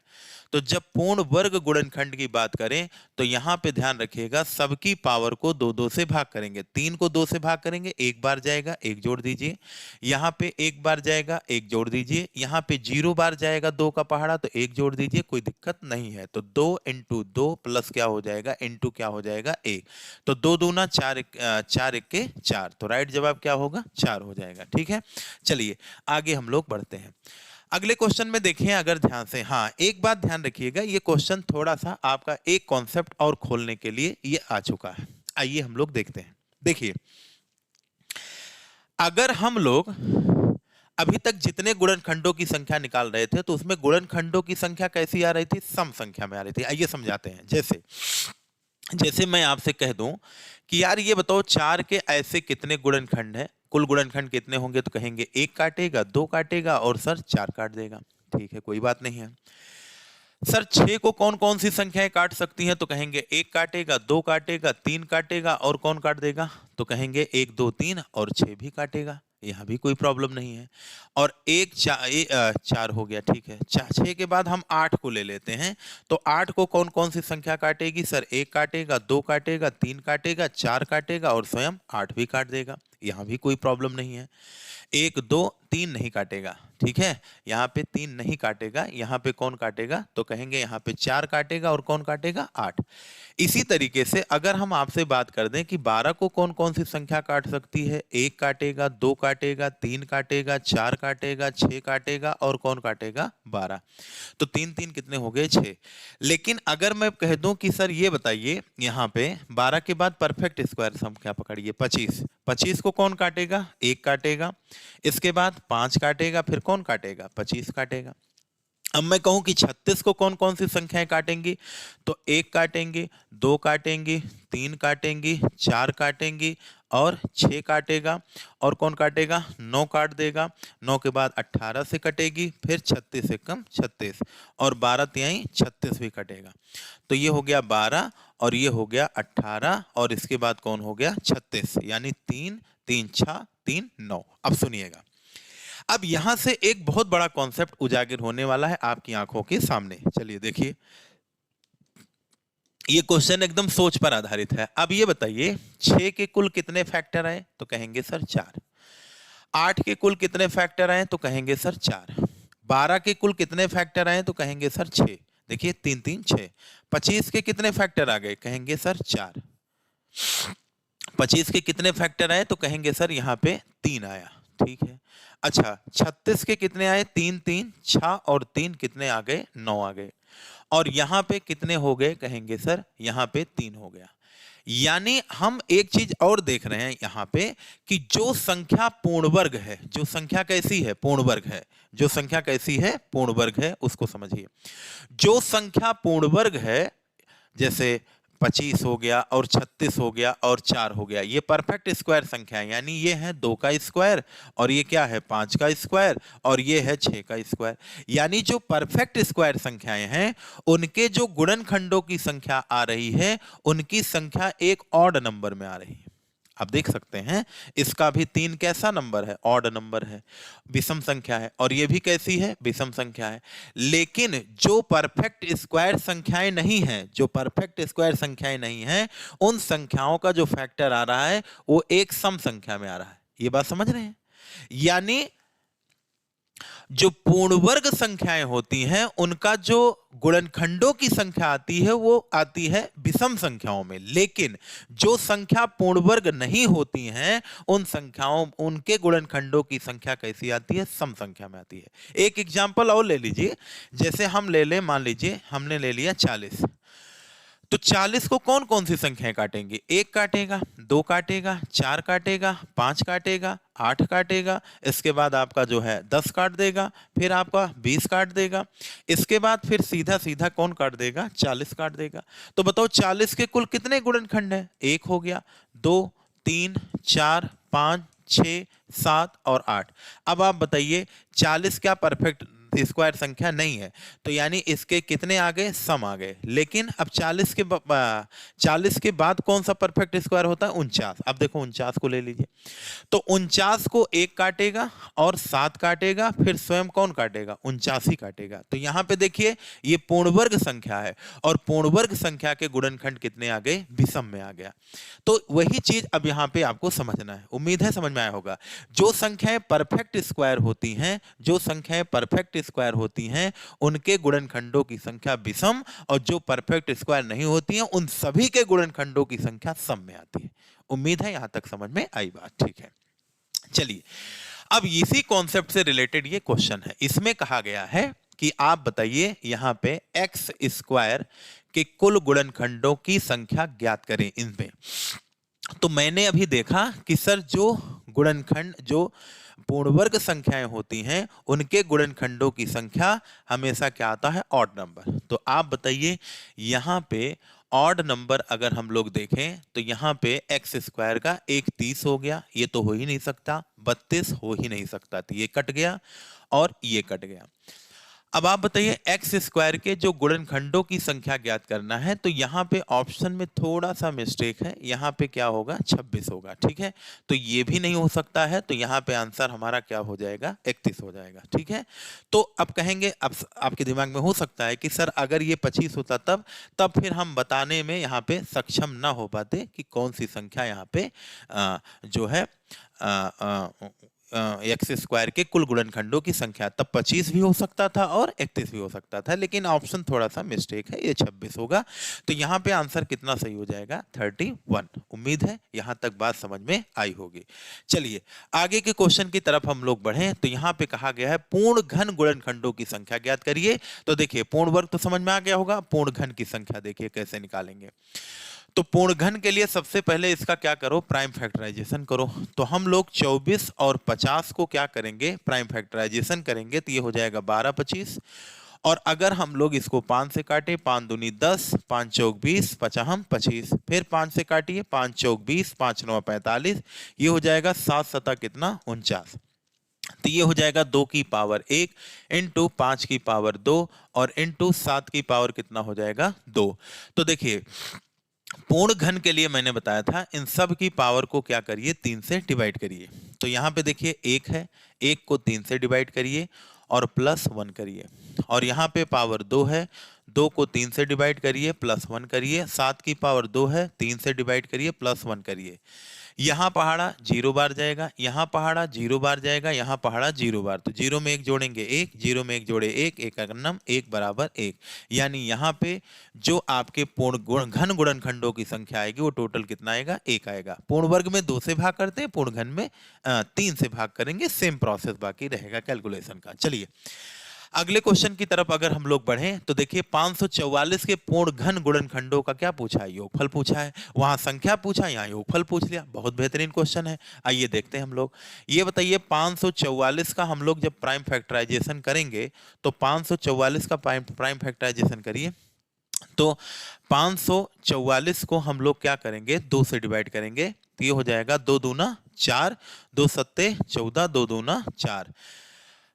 तो जब पूर्ण वर्ग गुणनखंड की बात करें तो यहां पे ध्यान रखिएगा, सबकी पावर को 2 से भाग करेंगे। 3 को 2 से भाग करेंगे, एक बार जाएगा, एक जोड़ दीजिए। यहाँ पे एक बार जाएगा, एक जोड़ दीजिए। यहाँ पे 0 बार जाएगा 2 का पहाड़ा, तो एक जोड़ दीजिए, कोई दिक्कत नहीं है। तो 2 इंटू 2 प्लस क्या हो जाएगा, इंटू क्या हो जाएगा, 1। तो 2 दूना 4, 4 1 4। तो राइट जवाब क्या होगा, 4 हो जाएगा। ठीक है, चलिए आगे हम लोग बढ़ते हैं। अगले क्वेश्चन में देखें अगर ध्यान से, हाँ एक बात ध्यान रखिएगा, ये क्वेश्चन थोड़ा सा आपका एक कॉन्सेप्ट और खोलने के लिए ये आ चुका है। आइए हम लोग देखते हैं। देखिए, अगर हम लोग अभी तक जितने गुणनखंडों की संख्या निकाल रहे थे तो उसमें गुणनखंडों की संख्या कैसी आ रही थी, सम संख्या में आ रही थी। आइए समझाते हैं। जैसे जैसे मैं आपसे कह दूं कि यार ये बताओ 4 के ऐसे कितने गुणनखंड हैं, कुल गुणनखंड कितने होंगे, तो कहेंगे 1 काटेगा, 2 काटेगा और सर 4 काट देगा। ठीक है, कोई बात नहीं है। सर 6 को कौन कौन सी संख्याएं काट सकती हैं, तो कहेंगे 1 काटेगा, 2 काटेगा, 3 काटेगा और कौन काट देगा, तो कहेंगे 1 2 3 और 6 भी काटेगा। यहां भी कोई प्रॉब्लम नहीं है। और 4 हो गया। ठीक है, 6 के बाद हम 8 को ले लेते हैं। तो 8 को कौन कौन सी संख्या काटेगी, सर 1 काटेगा, 2 काटेगा, 3 काटेगा, 4 काटेगा और स्वयं 8 भी काट देगा। यहां भी कोई प्रॉब्लम नहीं है। 1 2 3 नहीं काटेगा। ठीक है, यहाँ पे 3 नहीं काटेगा, यहाँ पे कौन काटेगा, तो कहेंगे यहाँ पे 4 काटेगा और कौन काटेगा, 8। इसी तरीके से अगर हम आपसे बात कर दें कि 12 को कौन कौन सी संख्या काट सकती है, 1 काटेगा, 2 काटेगा, 3 काटेगा, 4 काटेगा, 6 काटेगा और कौन काटेगा, 12। तो 3 3 कितने हो गए, 6। लेकिन अगर मैं कह दूं कि सर ये बताइए, यहाँ पे 12 के बाद परफेक्ट स्क्वायर संख्या पकड़िए, 25। 25 को कौन काटेगा, 1 काटेगा, इसके बाद 5 काटेगा, फिर कौन काटेगा, 25 काटेगा। अब मैं कहूं कि 36 को कौन कौन सी संख्याएं काटेंगी, तो 1 काटेंगे, 2 काटेंगी, 3 काटेंगी, 4 काटेंगी और 6 काटेगा और कौन काटेगा, 9 काट देगा। 9 के बाद 18 से कटेगी, फिर 36 से कम 36 और 12 तिहाई 36 भी कटेगा। तो ये हो गया 12 और ये हो गया 18 और इसके बाद कौन हो गया, 36, यानी 3 3 6 3 9। अब सुनिएगा, अब यहां से एक बहुत बड़ा कॉन्सेप्ट उजागर होने वाला है आपकी आंखों के सामने। चलिए देखिए, ये क्वेश्चन एकदम सोच पर आधारित है। अब ये बताइए 6 के कुल कितने फैक्टर आए, तो कहेंगे सर 4। 8 के कुल कितने फैक्टर आए, तो कहेंगे सर 4। 12 के कुल कितने फैक्टर आए, तो कहेंगे सर 6। देखिए 3 3 6। 25 के कितने फैक्टर आ गए, कहेंगे सर 4। 25 के कितने फैक्टर आए, तो कहेंगे सर यहाँ पे 3 आया। ठीक है, अच्छा 36 के कितने आए, 3 3 6 और 3 कितने आ गए, 9 आ गए। और यहां पे कितने हो गए, कहेंगे सर यहाँ पे 3 हो गया। यानी हम एक चीज और देख रहे हैं यहां पे कि जो संख्या पूर्ण वर्ग है, जो संख्या कैसी है, पूर्ण वर्ग है, जो संख्या कैसी है, पूर्ण वर्ग है, उसको समझिए। जो संख्या पूर्ण वर्ग है, जैसे 25 हो गया और 36 हो गया और 4 हो गया, ये परफेक्ट स्क्वायर संख्या है। यानी ये है 2 का स्क्वायर और ये क्या है, 5 का स्क्वायर और ये है 6 का स्क्वायर। यानी जो परफेक्ट स्क्वायर संख्याएं हैं उनके जो गुणनखंडों की संख्या आ रही है, उनकी संख्या एक ऑड नंबर में आ रही है। आप देख सकते हैं इसका भी 3 कैसा नंबर है, ऑड नंबर है, विषम संख्या है। और ये भी कैसी है, विषम संख्या है। लेकिन जो परफेक्ट स्क्वायर संख्याएं नहीं हैं, जो परफेक्ट स्क्वायर संख्याएं नहीं हैं, उन संख्याओं का जो फैक्टर आ रहा है वो एक सम संख्या में आ रहा है। ये बात समझ रहे हैं? यानी जो पूर्ण वर्ग संख्याएं होती हैं उनका जो गुणनखंडों की संख्या आती है वो आती है विषम संख्याओं में। लेकिन जो संख्या पूर्ण वर्ग नहीं होती हैं उन संख्याओं, उनके गुणनखंडों की संख्या कैसी आती है, सम संख्या में आती है। एक एग्जांपल और ले लीजिए, जैसे हम ले लें, मान लीजिए हमने ले लिया 40। तो 40 को कौन कौन सी संख्याएं काटेंगे, 1 काटेगा, 2 काटेगा, 4 काटेगा, 5 काटेगा, 8 काटेगा, इसके बाद आपका जो है 10 काट देगा, फिर आपका 20 काट देगा, इसके बाद फिर सीधा सीधा कौन काट देगा, 40 काट देगा। तो बताओ 40 के कुल कितने गुणनखंड है, 1 हो गया, 2 3 4 5 6 7 और 8। अब आप बताइए 40 क्या परफेक्ट परफेक्ट स्क्वायर संख्या नहीं है, तो यानी इसके कितने आ गए, सम आ गए। लेकिन अब 40 के बाद कौन सा परफेक्ट स्क्वायर होता है, 49। अब देखो 49 को ले लीजिए, तो 49 को 1 काटेगा और 7 काटेगा, फिर स्वयं कौन काटेगा, 49 ही काटेगा। तो यहां पे देखिए ये पूर्ण वर्ग संख्या है और पूर्ण वर्ग संख्या के गुणनखंड कितने आ गए, विषम में आ गया। तो वही चीज अब यहां पे आपको समझना है, उम्मीद है समझ में आया होगा। जो संख्याएं परफेक्ट स्क्वायर होती हैं, जो संख्याएं परफेक्ट स्क्वायर होती हैं, उनके गुणनखंडों की संख्या विषम, और जो परफेक्ट स्क्वायर नहीं होती हैं उन सभी के गुणनखंडों की संख्या सम में आती है। उम्मीद है यहां तक समझ में आई बात, ठीक है। चलिए अब इसी कॉन्सेप्ट से रिलेटेड ये क्वेश्चन है। इसमें कहा गया है कि आप बताइए यहां पे एक्स स्क्वायर के कुल गुणनखंडों की संख्या ज्ञात करें इनमें। तो मैंने अभी देखा कि सर जो गुणनखंड, जो पूर्ण वर्ग संख्याएं होती हैं, उनके गुणनखंडों की संख्या हमेशा क्या आता है, ऑड नंबर। तो आप बताइए यहां पे ऑड नंबर अगर हम लोग देखें तो यहां पे एक्स स्क्वायर का 1 30 हो गया, ये तो हो ही नहीं सकता, 32 हो ही नहीं सकता, तो ये कट गया और ये कट गया। अब आप बताइए एक्स स्क्वायर के जो गुणनखंडों की संख्या ज्ञात करना है, तो यहाँ पे ऑप्शन में थोड़ा सा मिस्टेक है, यहाँ पे क्या होगा, 26 होगा, ठीक है। तो ये भी नहीं हो सकता है, तो यहाँ पे आंसर हमारा क्या हो जाएगा, 31 हो जाएगा, ठीक है। तो अब कहेंगे, अब आपके दिमाग में हो सकता है कि सर अगर ये 25 होता तब फिर हम बताने में यहाँ पे सक्षम ना हो पाते कि कौन सी संख्या यहाँ पे जो है एक्स स्क्वायर के कुल गुणनखंडों की संख्या, तब 25 भी हो सकता था और 31 भी हो सकता था, लेकिन ऑप्शन थोड़ा सा मिस्टेक है, ये 26 होगा। तो यहाँ पे आंसर कितना सही हो जाएगा, 31। उम्मीद है यहाँ तक बात समझ में आई होगी। चलिए आगे के क्वेश्चन की तरफ हम लोग बढ़े। तो यहाँ पे कहा गया है पूर्ण घन गुणनखंडों की संख्या ज्ञात करिए। तो देखिए पूर्ण वर्ग तो समझ में आ गया होगा, पूर्ण घन की संख्या देखिए कैसे निकालेंगे। तो पूर्ण घन के लिए सबसे पहले इसका क्या करो, प्राइम फैक्टराइजेशन करो। तो हम लोग 24 और 50 को क्या करेंगे, प्राइम फैक्टराइजेशन करेंगे, तो ये हो जाएगा 12 25। और अगर हम लोग इसको 5 से काटे, 5 दूनी 10, 5 चौक 20, 50 25, फिर 5 से काटिए, 5 चौक 20, 5 9 45, ये हो जाएगा 7 सता कितना, 49। तो ये हो जाएगा 2 की पावर 1 इंटू 5 की पावर 2 और इंटू 7 की पावर कितना हो जाएगा, 2। तो देखिए पूर्ण घन के लिए मैंने बताया था इन सब की पावर को क्या करिए, 3 से डिवाइड करिए। तो यहाँ पे देखिए 1 है, 1 को 3 से डिवाइड करिए और प्लस 1 करिए। और यहाँ पे पावर 2 है, 2 को 3 से डिवाइड करिए प्लस 1 करिए। 7 की पावर 2 है, 3 से डिवाइड करिए प्लस 1 करिए। यहाँ पहाड़ा 0 बार जाएगा, यहाँ पहाड़ा 0 बार जाएगा, यहाँ पहाड़ा 0 बार। तो 0 में 1 जोड़ेंगे 1, 0 में 1 जोड़े 1, 1 का नम 1 बराबर 1। यानी यहाँ पे जो आपके पूर्ण घन गुणनखंडों की संख्या आएगी वो टोटल कितना आएगा, 1 आएगा। पूर्ण वर्ग में 2 से भाग करते हैं, पूर्ण घन में 3 से भाग करेंगे, सेम प्रोसेस बाकी रहेगा कैलकुलेशन का। चलिए अगले क्वेश्चन की तरफ अगर हम लोग बढ़ें तो देखिए 544 के पूर्ण घन गुणनखंडों का क्या पूछा है, योगफल पूछा है। वहां संख्या पूछा, यहाँ योगफल पूछ लिया, बहुत बेहतरीन क्वेश्चन है। आइए देखते हैं हम लोग। ये बताइए 544 का हम लोग जब प्राइम फैक्टराइजेशन करेंगे, तो 544 का प्राइम फैक्टराइजेशन करिए। तो 544 को हम लोग क्या करेंगे, 2 से डिवाइड करेंगे। तो ये हो जाएगा 2 दूना 4, 2 सत्ते 14, 2 दूना 4।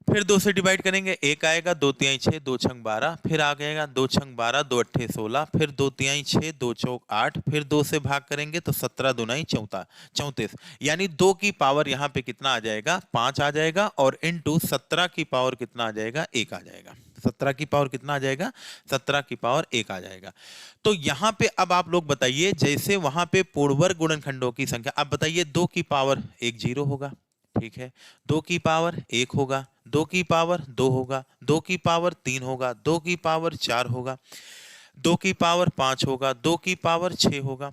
फिर 2 से डिवाइड करेंगे, 1 आएगा, 2 तिहाई 6, 2 छंग 12, फिर आ जाएगा 2 छंग 12, 2 अट्ठे 16, फिर 2 तिहाई 6, 2 चौक 8, फिर 2 से भाग करेंगे तो 17 दुनाई 34। यानी 2 की पावर यहाँ पे कितना आ जाएगा, 5 आ जाएगा, और इनटू 17 की पावर कितना आ जाएगा, 1 आ जाएगा। 17 की पावर कितना आ जाएगा, 17 की पावर 1 आ जाएगा। तो यहाँ पे अब आप लोग बताइए, जैसे वहां पे पूर्ण वर्ग गुणनखंडों की संख्या, अब बताइए 2 की पावर 1 0 होगा, ठीक है, 2 की पावर 1 होगा, 2 की पावर 2 होगा, 2 की पावर 3 होगा, 2 की पावर 4 होगा, 2 की पावर 5 होगा, 2 की पावर 6 होगा।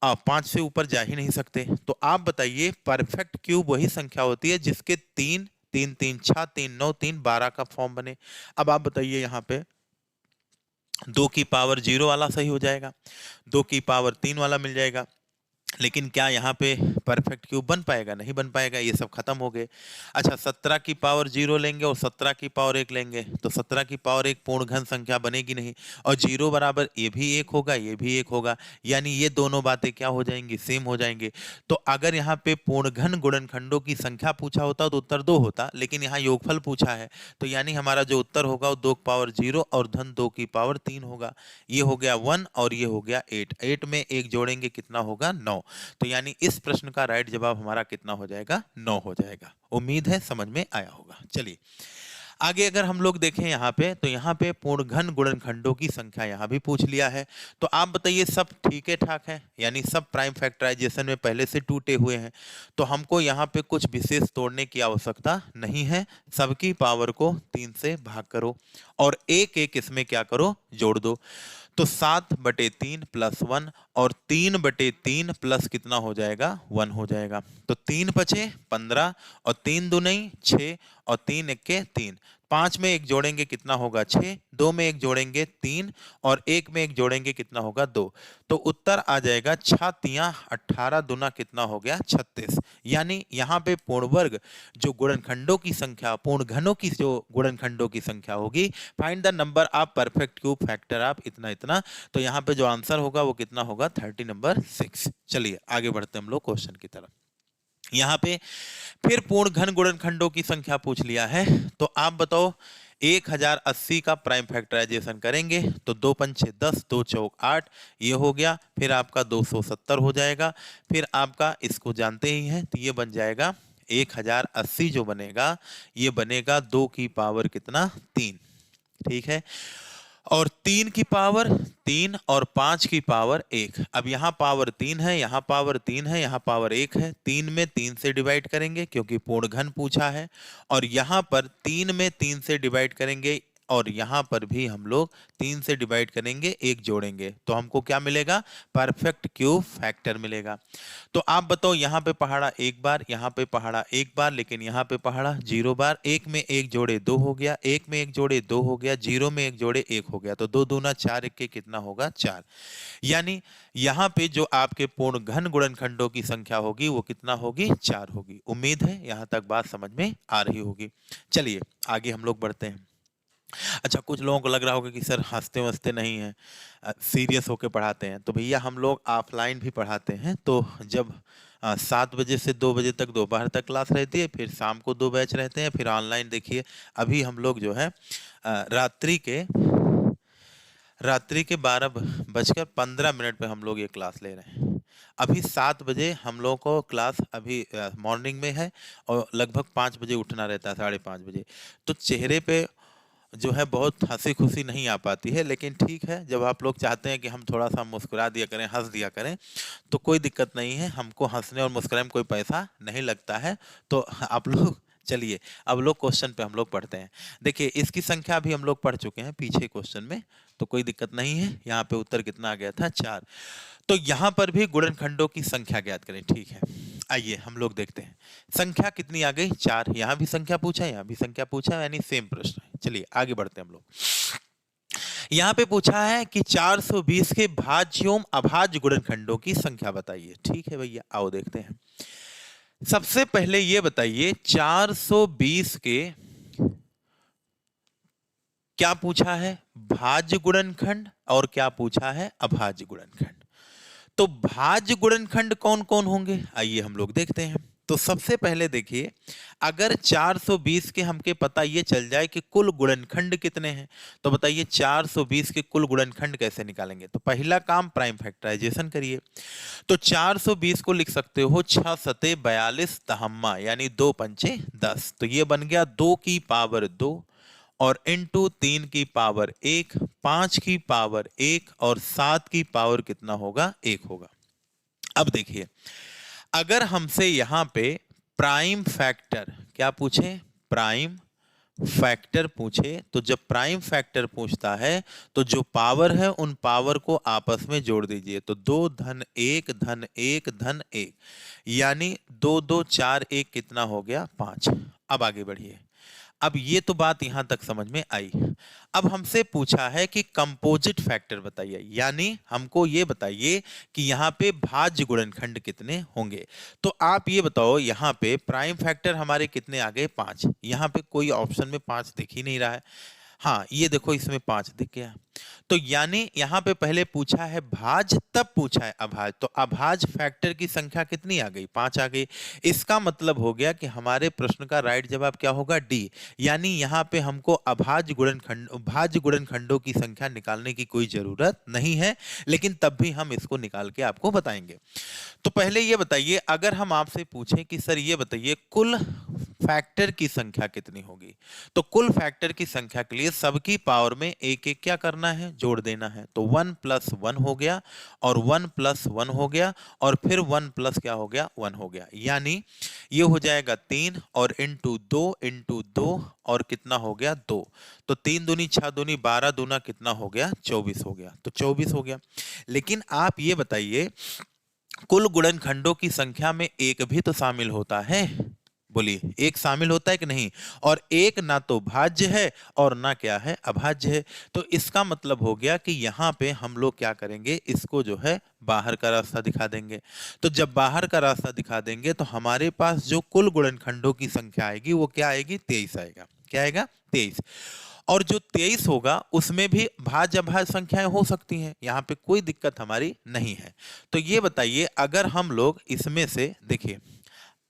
अब 5 से ऊपर जा ही नहीं सकते। तो आप बताइए परफेक्ट क्यूब वही संख्या होती है जिसके 3 3 3 6 3 9 3 12 का फॉर्म बने। अब आप बताइए यहाँ पे 2 की पावर 0 वाला सही हो जाएगा, 2 की पावर 3 वाला मिल जाएगा, लेकिन क्या यहाँ पे परफेक्ट क्यूब बन पाएगा? नहीं बन पाएगा, ये सब खत्म हो गए। अच्छा, 17 की पावर 0 लेंगे और 17 की पावर 1 लेंगे तो 17 की पावर 1 पूर्ण घन संख्या बनेगी नहीं, और 0 बराबर ये भी 1 होगा, ये भी 1 होगा, यानी ये दोनों बातें क्या हो जाएंगी? सेम हो जाएंगे। तो अगर यहाँ पे पूर्ण घन गुणनखंडों की संख्या पूछा होता तो उत्तर 2 होता, लेकिन यहाँ योगफल पूछा है, तो यानी हमारा जो उत्तर होगा वो 2 की पावर 0 और धन 2 की पावर 3 होगा। ये हो गया 1 और ये हो गया 8। 8 में 1 जोड़ेंगे कितना होगा? 9। तो यानी इस प्रश्न का राइट जवाब हमारा कितना हो जाएगा? 9 हो जाएगा। उम्मीद है समझ में आया होगा। चलिए आगे अगर हम लोग देखें यहाँ पे, तो यहाँ पे पूर्ण घन गुणनखंडों की संख्या यहाँ भी पूछ लिया है। तो आप बताइए सब ठीक है ठाक है, यानी सब प्राइम फैक्टराइजेशन में पहले से टूटे हुए हैं, तो हमको यहाँ पे कुछ विशेष तोड़ने की आवश्यकता नहीं है। सबकी पावर को 3 से भाग करो और एक एक इसमें क्या करो? जोड़ दो। तो 7/3 प्लस 1 और 3/3 प्लस कितना हो जाएगा? 1 हो जाएगा। तो 3 बचे 15 और 3 दूनी 6 और 3 एक्के 3। 5 में 1 जोड़ेंगे कितना होगा? 6। 2 में 1 जोड़ेंगे 3 और 1 में 1 जोड़ेंगे कितना होगा? 2। तो उत्तर आ जाएगा 6×3 18 दूना कितना हो गया? 36। यानी यहाँ पे पूर्ण वर्ग जो गुणनखंडों की संख्या, पूर्ण घनों की जो गुणनखंडों की संख्या होगी, find the number of perfect cube factor of इतना इतना, तो यहाँ पे जो आंसर होगा वो कितना होगा? 30 नंबर 6। चलिए आगे बढ़ते हैं हम लोग क्वेश्चन की तरफ। यहाँ पे फिर पूर्ण घन गुणनखंडों की संख्या पूछ लिया है, तो आप बताओ 1080 का प्राइम फैक्टराइजेशन करेंगे तो 2 पंचे 10, 2 चौक 8, ये हो गया। फिर आपका 270 हो जाएगा। फिर आपका इसको जानते ही हैं, तो ये बन जाएगा 1080 जो बनेगा, ये बनेगा 2 की पावर कितना? 3। ठीक है, और 3 की पावर 3 और 5 की पावर 1। अब यहाँ पावर 3 है, यहाँ पावर 3 है, यहाँ पावर 1 है। 3 में 3 से डिवाइड करेंगे क्योंकि पूर्ण घन पूछा है, और यहाँ पर 3 में 3 से डिवाइड करेंगे, और यहाँ पर भी हम लोग 3 से डिवाइड करेंगे, 1 जोड़ेंगे, तो हमको क्या मिलेगा? परफेक्ट क्यूब फैक्टर मिलेगा। तो आप बताओ यहाँ पे पहाड़ा 1 बार, यहाँ पे पहाड़ा 1 बार, लेकिन यहाँ पे पहाड़ा 0 बार। 1 में 1 जोड़े 2 हो गया, 1 में 1 जोड़े 2 हो गया, 0 में 1 जोड़े 1 हो गया, तो 2 दूना 4, 1 के कितना होगा? 4। यानी यहाँ पे जो आपके पूर्ण घन गुणनखंडों की संख्या होगी वो कितना होगी? 4 होगी। उम्मीद है यहाँ तक बात समझ में आ रही होगी। चलिए आगे हम लोग बढ़ते हैं। अच्छा, कुछ लोगों को लग रहा होगा कि सर हंसते वंसते नहीं हैं, सीरियस होके पढ़ाते हैं। तो भैया हम लोग ऑफलाइन भी पढ़ाते हैं। तो जब 7 बजे से 2 बजे तक दोपहर तक क्लास रहती है, फिर शाम को 2 बैच रहते हैं, फिर ऑनलाइन देखिए अभी हम लोग जो है रात्रि के 12:15 पे हम लोग ये क्लास ले रहे हैं। अभी 7 बजे हम लोगों को क्लास अभी मॉर्निंग में है, और लगभग 5 बजे उठना रहता है, 5:30 बजे। तो चेहरे पे जो है बहुत हंसी खुशी नहीं आ पाती है, लेकिन ठीक है, जब आप लोग चाहते हैं कि हम थोड़ा सा मुस्कुरा दिया करें, हंस दिया करें, तो कोई दिक्कत नहीं है। हमको हंसने और मुस्कुराने में कोई पैसा नहीं लगता है। तो आप लोग चलिए अब लोग क्वेश्चन पे हम लोग पढ़ते हैं। देखिए इसकी संख्या भी हम लोग पढ़ चुके हैं पीछे क्वेश्चन में, तो कोई दिक्कत नहीं है। यहाँ पे उत्तर कितना आ गया था? 4। तो यहाँ पर भी गुणनखंडों की संख्या ज्ञात करें। ठीक है, आइए हम लोग देखते हैं संख्या कितनी आ गई? 4। यहाँ भी संख्या पूछा, यहाँ भी संख्या पूछा, यानी सेम प्रश्न है। चलिए आगे बढ़ते हैं हम लोग। यहाँ पे पूछा है कि 420 के भाज्य एवं अभाज्य गुणनखंडों की संख्या बताइए। ठीक है भैया, आओ देखते हैं। सबसे पहले ये बताइए 420 के क्या पूछा है? भाज्य गुणनखंड, और क्या पूछा है? अभाज्य गुणनखंड। तो भाज्य गुणनखंड कौन कौन होंगे? आइए हम लोग देखते हैं। तो सबसे पहले देखिए, अगर 420 के हमके पता ये चल जाए कि कुल गुणनखंड कितने हैं, तो बताइए 420 के कुल गुणनखंड कैसे निकालेंगे? तो पहला काम प्राइम फैक्टराइजेशन करिए। तो 420 को लिख सकते हो 6 सते 42 तहम्मा, यानी 2 पंचे 10। तो ये बन गया 2 की पावर 2 और इंटू 3 की पावर 1, 5 की पावर 1 और 7 की पावर कितना होगा? 1 होगा। अब देखिए, अगर हमसे यहां पे प्राइम फैक्टर क्या पूछे? प्राइम फैक्टर पूछे, तो जब प्राइम फैक्टर पूछता है तो जो पावर है उन पावर को आपस में जोड़ दीजिए। तो 2 धन 1 धन 1 धन 1, यानी 2 2 4 1 कितना हो गया? 5। अब आगे बढ़िए। अब ये तो बात यहां तक समझ में आई। अब हमसे पूछा है कि कंपोजिट फैक्टर बताइए, यानी हमको ये बताइए कि यहाँ पे भाज्य गुणनखंड कितने होंगे। तो आप ये बताओ, यहाँ पे प्राइम फैक्टर हमारे कितने आ गए, 5। यहाँ पे कोई ऑप्शन में 5 दिख ही नहीं रहा है। हाँ, ये देखो इसमें 5 दिख गया। तो यानी यहां पे पहले पूछा है भाज्य, तब पूछा है अभाज्य। तो अभाज्य फैक्टर की संख्या कितनी आ गई, 5 आ गई। इसका मतलब हो गया कि हमारे प्रश्न का राइट जवाब क्या होगा, डी। यानी यहां पे हमको अभाज्य गुणनखंड भाज्य गुणनखंडों की संख्या निकालने की कोई जरूरत नहीं है, लेकिन तब भी हम इसको निकाल के आपको बताएंगे। तो पहले ये बताइए, अगर हम आपसे पूछें कि सर ये बताइए कुल फैक्टर की संख्या कितनी होगी, तो कुल फैक्टर की संख्या के लिए सबकी पावर में एक एक क्या करना है, जोड़ देना है। तो 1 + 1 हो गया, और 1 + 1 हो गया, और फिर 1 प्लस क्या हो गया, 1 हो गया। यानी ये हो जाएगा 3 और इंटू 2 और कितना हो गया, 2। तो 3 दूनी 6 दूनी 12 दूना कितना हो गया, 24 हो गया। तो 24 हो गया। लेकिन आप ये बताइए, कुल गुणनखंडों की संख्या में एक भी तो शामिल होता है। बोलिए, एक शामिल होता है कि नहीं। और एक ना तो भाज्य है और ना क्या है, अभाज्य है। तो इसका मतलब हो गया कि यहाँ पे हम लोग क्या करेंगे, इसको जो है बाहर का रास्ता दिखा देंगे। तो जब बाहर का रास्ता दिखा देंगे तो हमारे पास जो कुल गुणनखंडों की संख्या आएगी वो क्या आएगी, 23 आएगा। क्या आएगा, 23। और जो 23 होगा उसमें भी भाज्य अभाज्य संख्याएं हो सकती हैं, यहाँ पे कोई दिक्कत हमारी नहीं है। तो ये बताइए, अगर हम लोग इसमें से देखिए,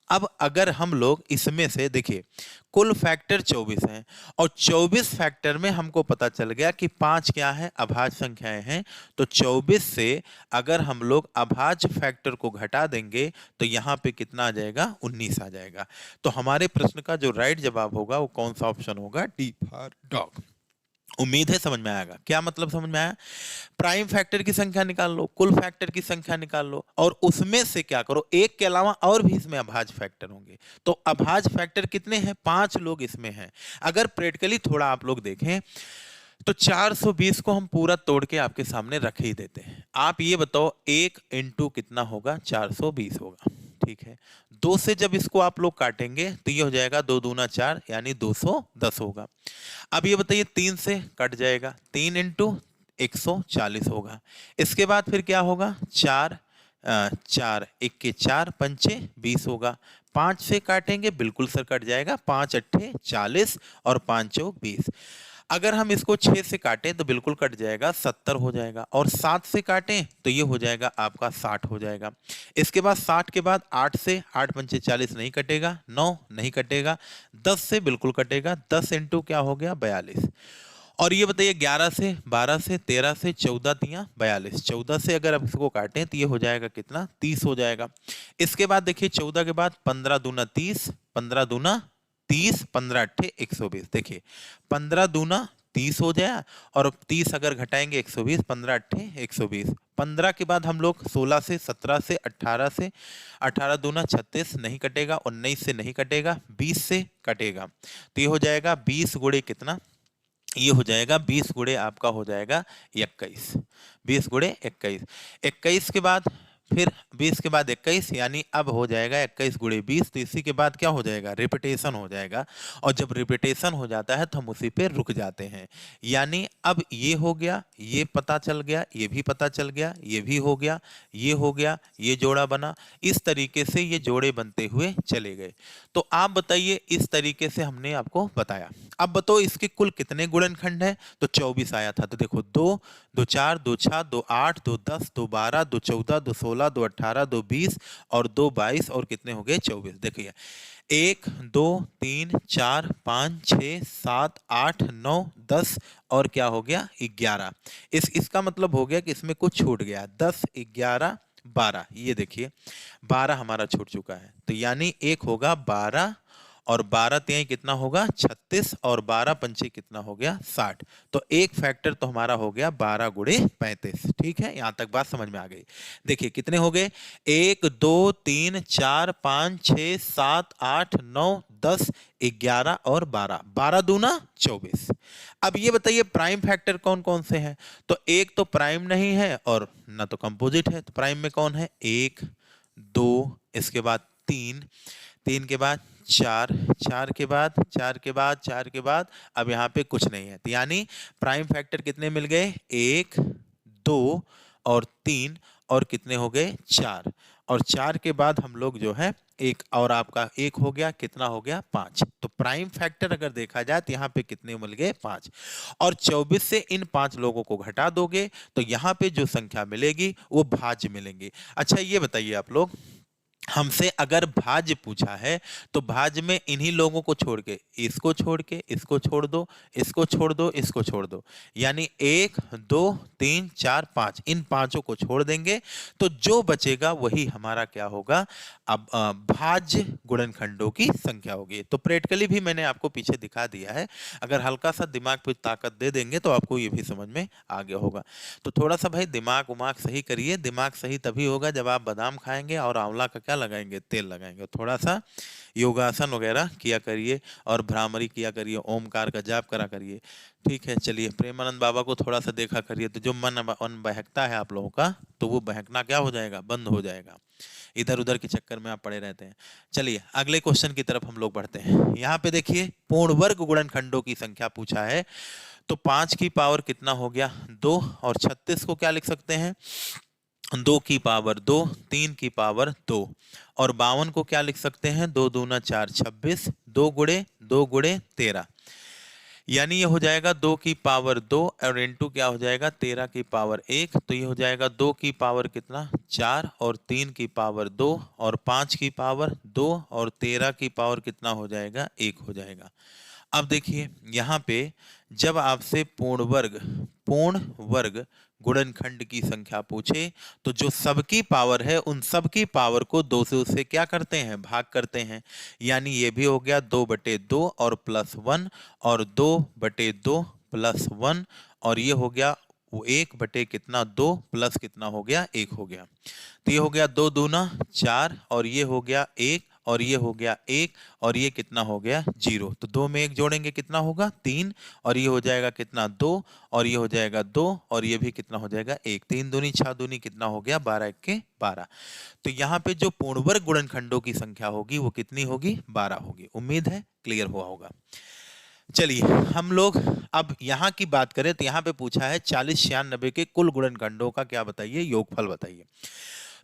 अब अगर हम लोग इसमें से देखिए, कुल फैक्टर 24 हैं, और 24 फैक्टर में हमको पता चल गया कि 5 क्या है, अभाज्य संख्याएं हैं। तो 24 से अगर हम लोग अभाज्य फैक्टर को घटा देंगे तो यहाँ पे कितना आ जाएगा, 19 आ जाएगा। तो हमारे प्रश्न का जो राइट जवाब होगा वो कौन सा ऑप्शन होगा, डी फॉर डॉग। उम्मीद है समझ में आएगा। क्या मतलब समझ में आया। प्राइम फैक्टर की संख्या निकाल लो, कुल फैक्टर की संख्या निकाल लो, और उसमें से क्या करो, एक के अलावा और भी इसमें अभाज्य फैक्टर होंगे। तो अभाज्य फैक्टर कितने हैं, 5 लोग इसमें हैं। अगर प्रैक्टिकली थोड़ा आप लोग देखें तो 420 को हम पूरा तोड़ के आपके सामने रख ही देते हैं। आप ये बताओ, 1 इंटू कितना होगा, 420 होगा। ठीक है, 2 से जब इसको आप लोग काटेंगे तो ये हो जाएगा 2 दूना 4, यानी 210 होगा। अब ये बताइए, 3 से कट जाएगा, 3 इंटू 140 होगा। इसके बाद फिर क्या होगा, 4 4 1 4 पंचे 20 होगा। 5 से काटेंगे, बिल्कुल सर कट जाएगा, 5 अट्ठे 40 और 5 चौक 20। अगर हम इसको 6 से काटें तो बिल्कुल कट जाएगा, 70 हो जाएगा। और 7 से काटें तो ये हो जाएगा आपका 60 हो जाएगा। इसके बाद 60 के बाद 8 से, 8 पंचे 40 नहीं कटेगा, 9 नहीं कटेगा, 10 से बिल्कुल कटेगा, 10 इंटू क्या हो गया, 42। और ये बताइए, 11 से, 12 से, 13 से, 14 तियां 42। 14 से अगर आप इसको काटें तो ये हो जाएगा कितना, 30 हो जाएगा। इसके बाद देखिए, 14 के बाद 15 दूना 30, 15 दूना 30, 15 अट्ठे 120। देखिए 15 दूना 30 हो जाए, और 30 अगर घटाएंगे 120, 15 अट्ठे 120। 15 के बाद हम लोग 16 से, 17 से, 18 से, 18 दूना 36 नहीं कटेगा, 19 से नहीं कटेगा, 20 से कटेगा। तो ये हो जाएगा 20 गुणे कितना, ये हो जाएगा 20 गुणे आपका हो जाएगा 21। 20 गुणे 21। 21 के बाद फिर 20 के बाद 21, यानी अब हो जाएगा 21 गुणे 20। तो इसी के बाद क्या हो जाएगा, रिपीटेशन हो जाएगा। और जब रिपीटेशन हो जाता है तो हम उसी पे रुक जाते हैं। यानी अब ये हो गया, ये पता चल गया, ये भी पता चल गया, ये भी हो गया, ये हो गया, ये जोड़ा बना। इस तरीके से ये जोड़े बनते हुए चले गए। तो आप बताइए, इस तरीके से हमने आपको बताया। अब बताओ इसके कुल कितने गुणनखंड हैं। तो 24 आया था। तो देखो, 2 2 4 2 6 2 8 2 10 2 12 2 14 2 16 2 18 2 20 और 2 22 और कितने हो गए, 24। देखिए 1 2 3 4 5 6 7 8 9 10 और क्या हो गया, 11। इसका मतलब हो गया कि इसमें कुछ छूट गया, 10 11 12। ये देखिए 12 हमारा छूट चुका है। तो यानी एक होगा 12, और 12 तिहाई कितना होगा, 36, और 12 पंचे कितना हो गया, 60। तो एक फैक्टर तो हमारा हो गया 12 गुणे 35। ठीक है, यहां तक बात समझ में आ गई। देखिए कितने हो गए, 1 2 3 4 5 6 7 8 9 10 11 और 12। 12 दूना 24। अब ये बताइए, प्राइम फैक्टर कौन कौन से हैं। तो एक तो प्राइम नहीं है और ना तो कंपोजिट है। तो प्राइम में कौन है, 1 2, इसके बाद 3, 3 के बाद 4, 4 के बाद 4 के बाद 4 के बाद अब यहाँ पे कुछ नहीं है, तो यानी प्राइम फैक्टर कितने मिल गए, 1, 2 और 3 और कितने हो गए, 4। और 4 के बाद हम लोग जो है एक और आपका एक हो गया, कितना हो गया, 5। तो प्राइम फैक्टर अगर देखा जाए तो यहाँ पे कितने मिल गए, 5। और 24 से इन 5 लोगों को घटा दोगे तो यहाँ पे जो संख्या मिलेगी वो भाज्य मिलेंगी। अच्छा ये बताइए आप लोग, हमसे अगर भाज्य पूछा है तो भाज्य में इन्हीं लोगों को छोड़ के, इसको छोड़ के, इसको छोड़ दो, इसको छोड़ दो, इसको छोड़ दो, यानी 1, 2, 3, 4, 5, इन पांचों को छोड़ देंगे तो जो बचेगा वही हमारा क्या होगा, अब भाज्य गुणनखंडों की संख्या होगी। तो प्रैक्टिकली भी मैंने आपको पीछे दिखा दिया है, अगर हल्का सा दिमाग पे ताकत दे देंगे तो आपको ये भी समझ में आ गया होगा। तो थोड़ा सा भाई दिमाग उमाग सही करिए, दिमाग सही तभी होगा जब आप बादाम खाएंगे और आंवला का क्या लगाएंगे, तेल लगाएंगे। थोड़ा सा योगासन वगैरह किया करिए और भ्रामरी किया करिए, ओमकार का जाप करा करिए, ठीक है। चलिए प्रेमानंद बाबा को थोड़ा सा देखा करिए, तो जो मन बहकता है आप लोगों का तो वो बहकना क्या हो जाएगा, बंद हो जाएगा, इधर उधर के चक्कर में आप पड़े रहते हैं। चलिए अगले क्वेश्चन की तरफ हम लोग बढ़ते हैं। यहाँ पे देखिए पूर्ण वर्ग गुणनखंडों की संख्या पूछा है, तो 5 की पावर कितना हो गया, 2, और 36 को क्या लिख सकते हैं, 2 की पावर 2, 3 की पावर 2, और 52 को क्या लिख सकते हैं, 2 दूना 4, 26, 2 गुणे 13, यानी ये हो जाएगा 2 की पावर 2 और इनटू क्या हो जाएगा, 13 की पावर 1, तो ये हो जाएगा 2 की पावर कितना, 4, और 3 की पावर 2, और 5 की पावर 2, और 13 की पावर कितना हो जाएगा, 1 हो जाएगा। अब देखिए यहाँ पे जब आपसे पूर्ण वर्ग गुणनखंड की संख्या पूछे तो जो सबकी पावर है उन सबकी पावर को 2 से उससे क्या करते हैं, भाग करते हैं, यानी ये भी हो गया 2/2 और +1, और 2/2 +1, और ये हो गया वो 1 बटे कितना, 2 प्लस कितना हो गया, 1 हो गया। तो ये हो गया 2 दूना 4, और ये हो गया 1, और ये हो गया 1, और ये कितना हो गया, 0। तो 2 में 1 जोड़ेंगे कितना होगा, 3, और ये हो जाएगा कितना, 2, और ये हो जाएगा 2, और ये भी कितना हो जाएगा, 1। 3 दूनी 6 दूनी कितना हो गया, 12 1 के 12। तो यहाँ पे जो पूर्ण वर्ग गुणनखंडों की संख्या होगी वो कितनी होगी, 12 होगी। उम्मीद है क्लियर हुआ होगा। चलिए हम लोग अब यहाँ की बात करें तो यहाँ पे पूछा है 40 96 के कुल गुणनखंडों का क्या बताइए, योगफल बताइए।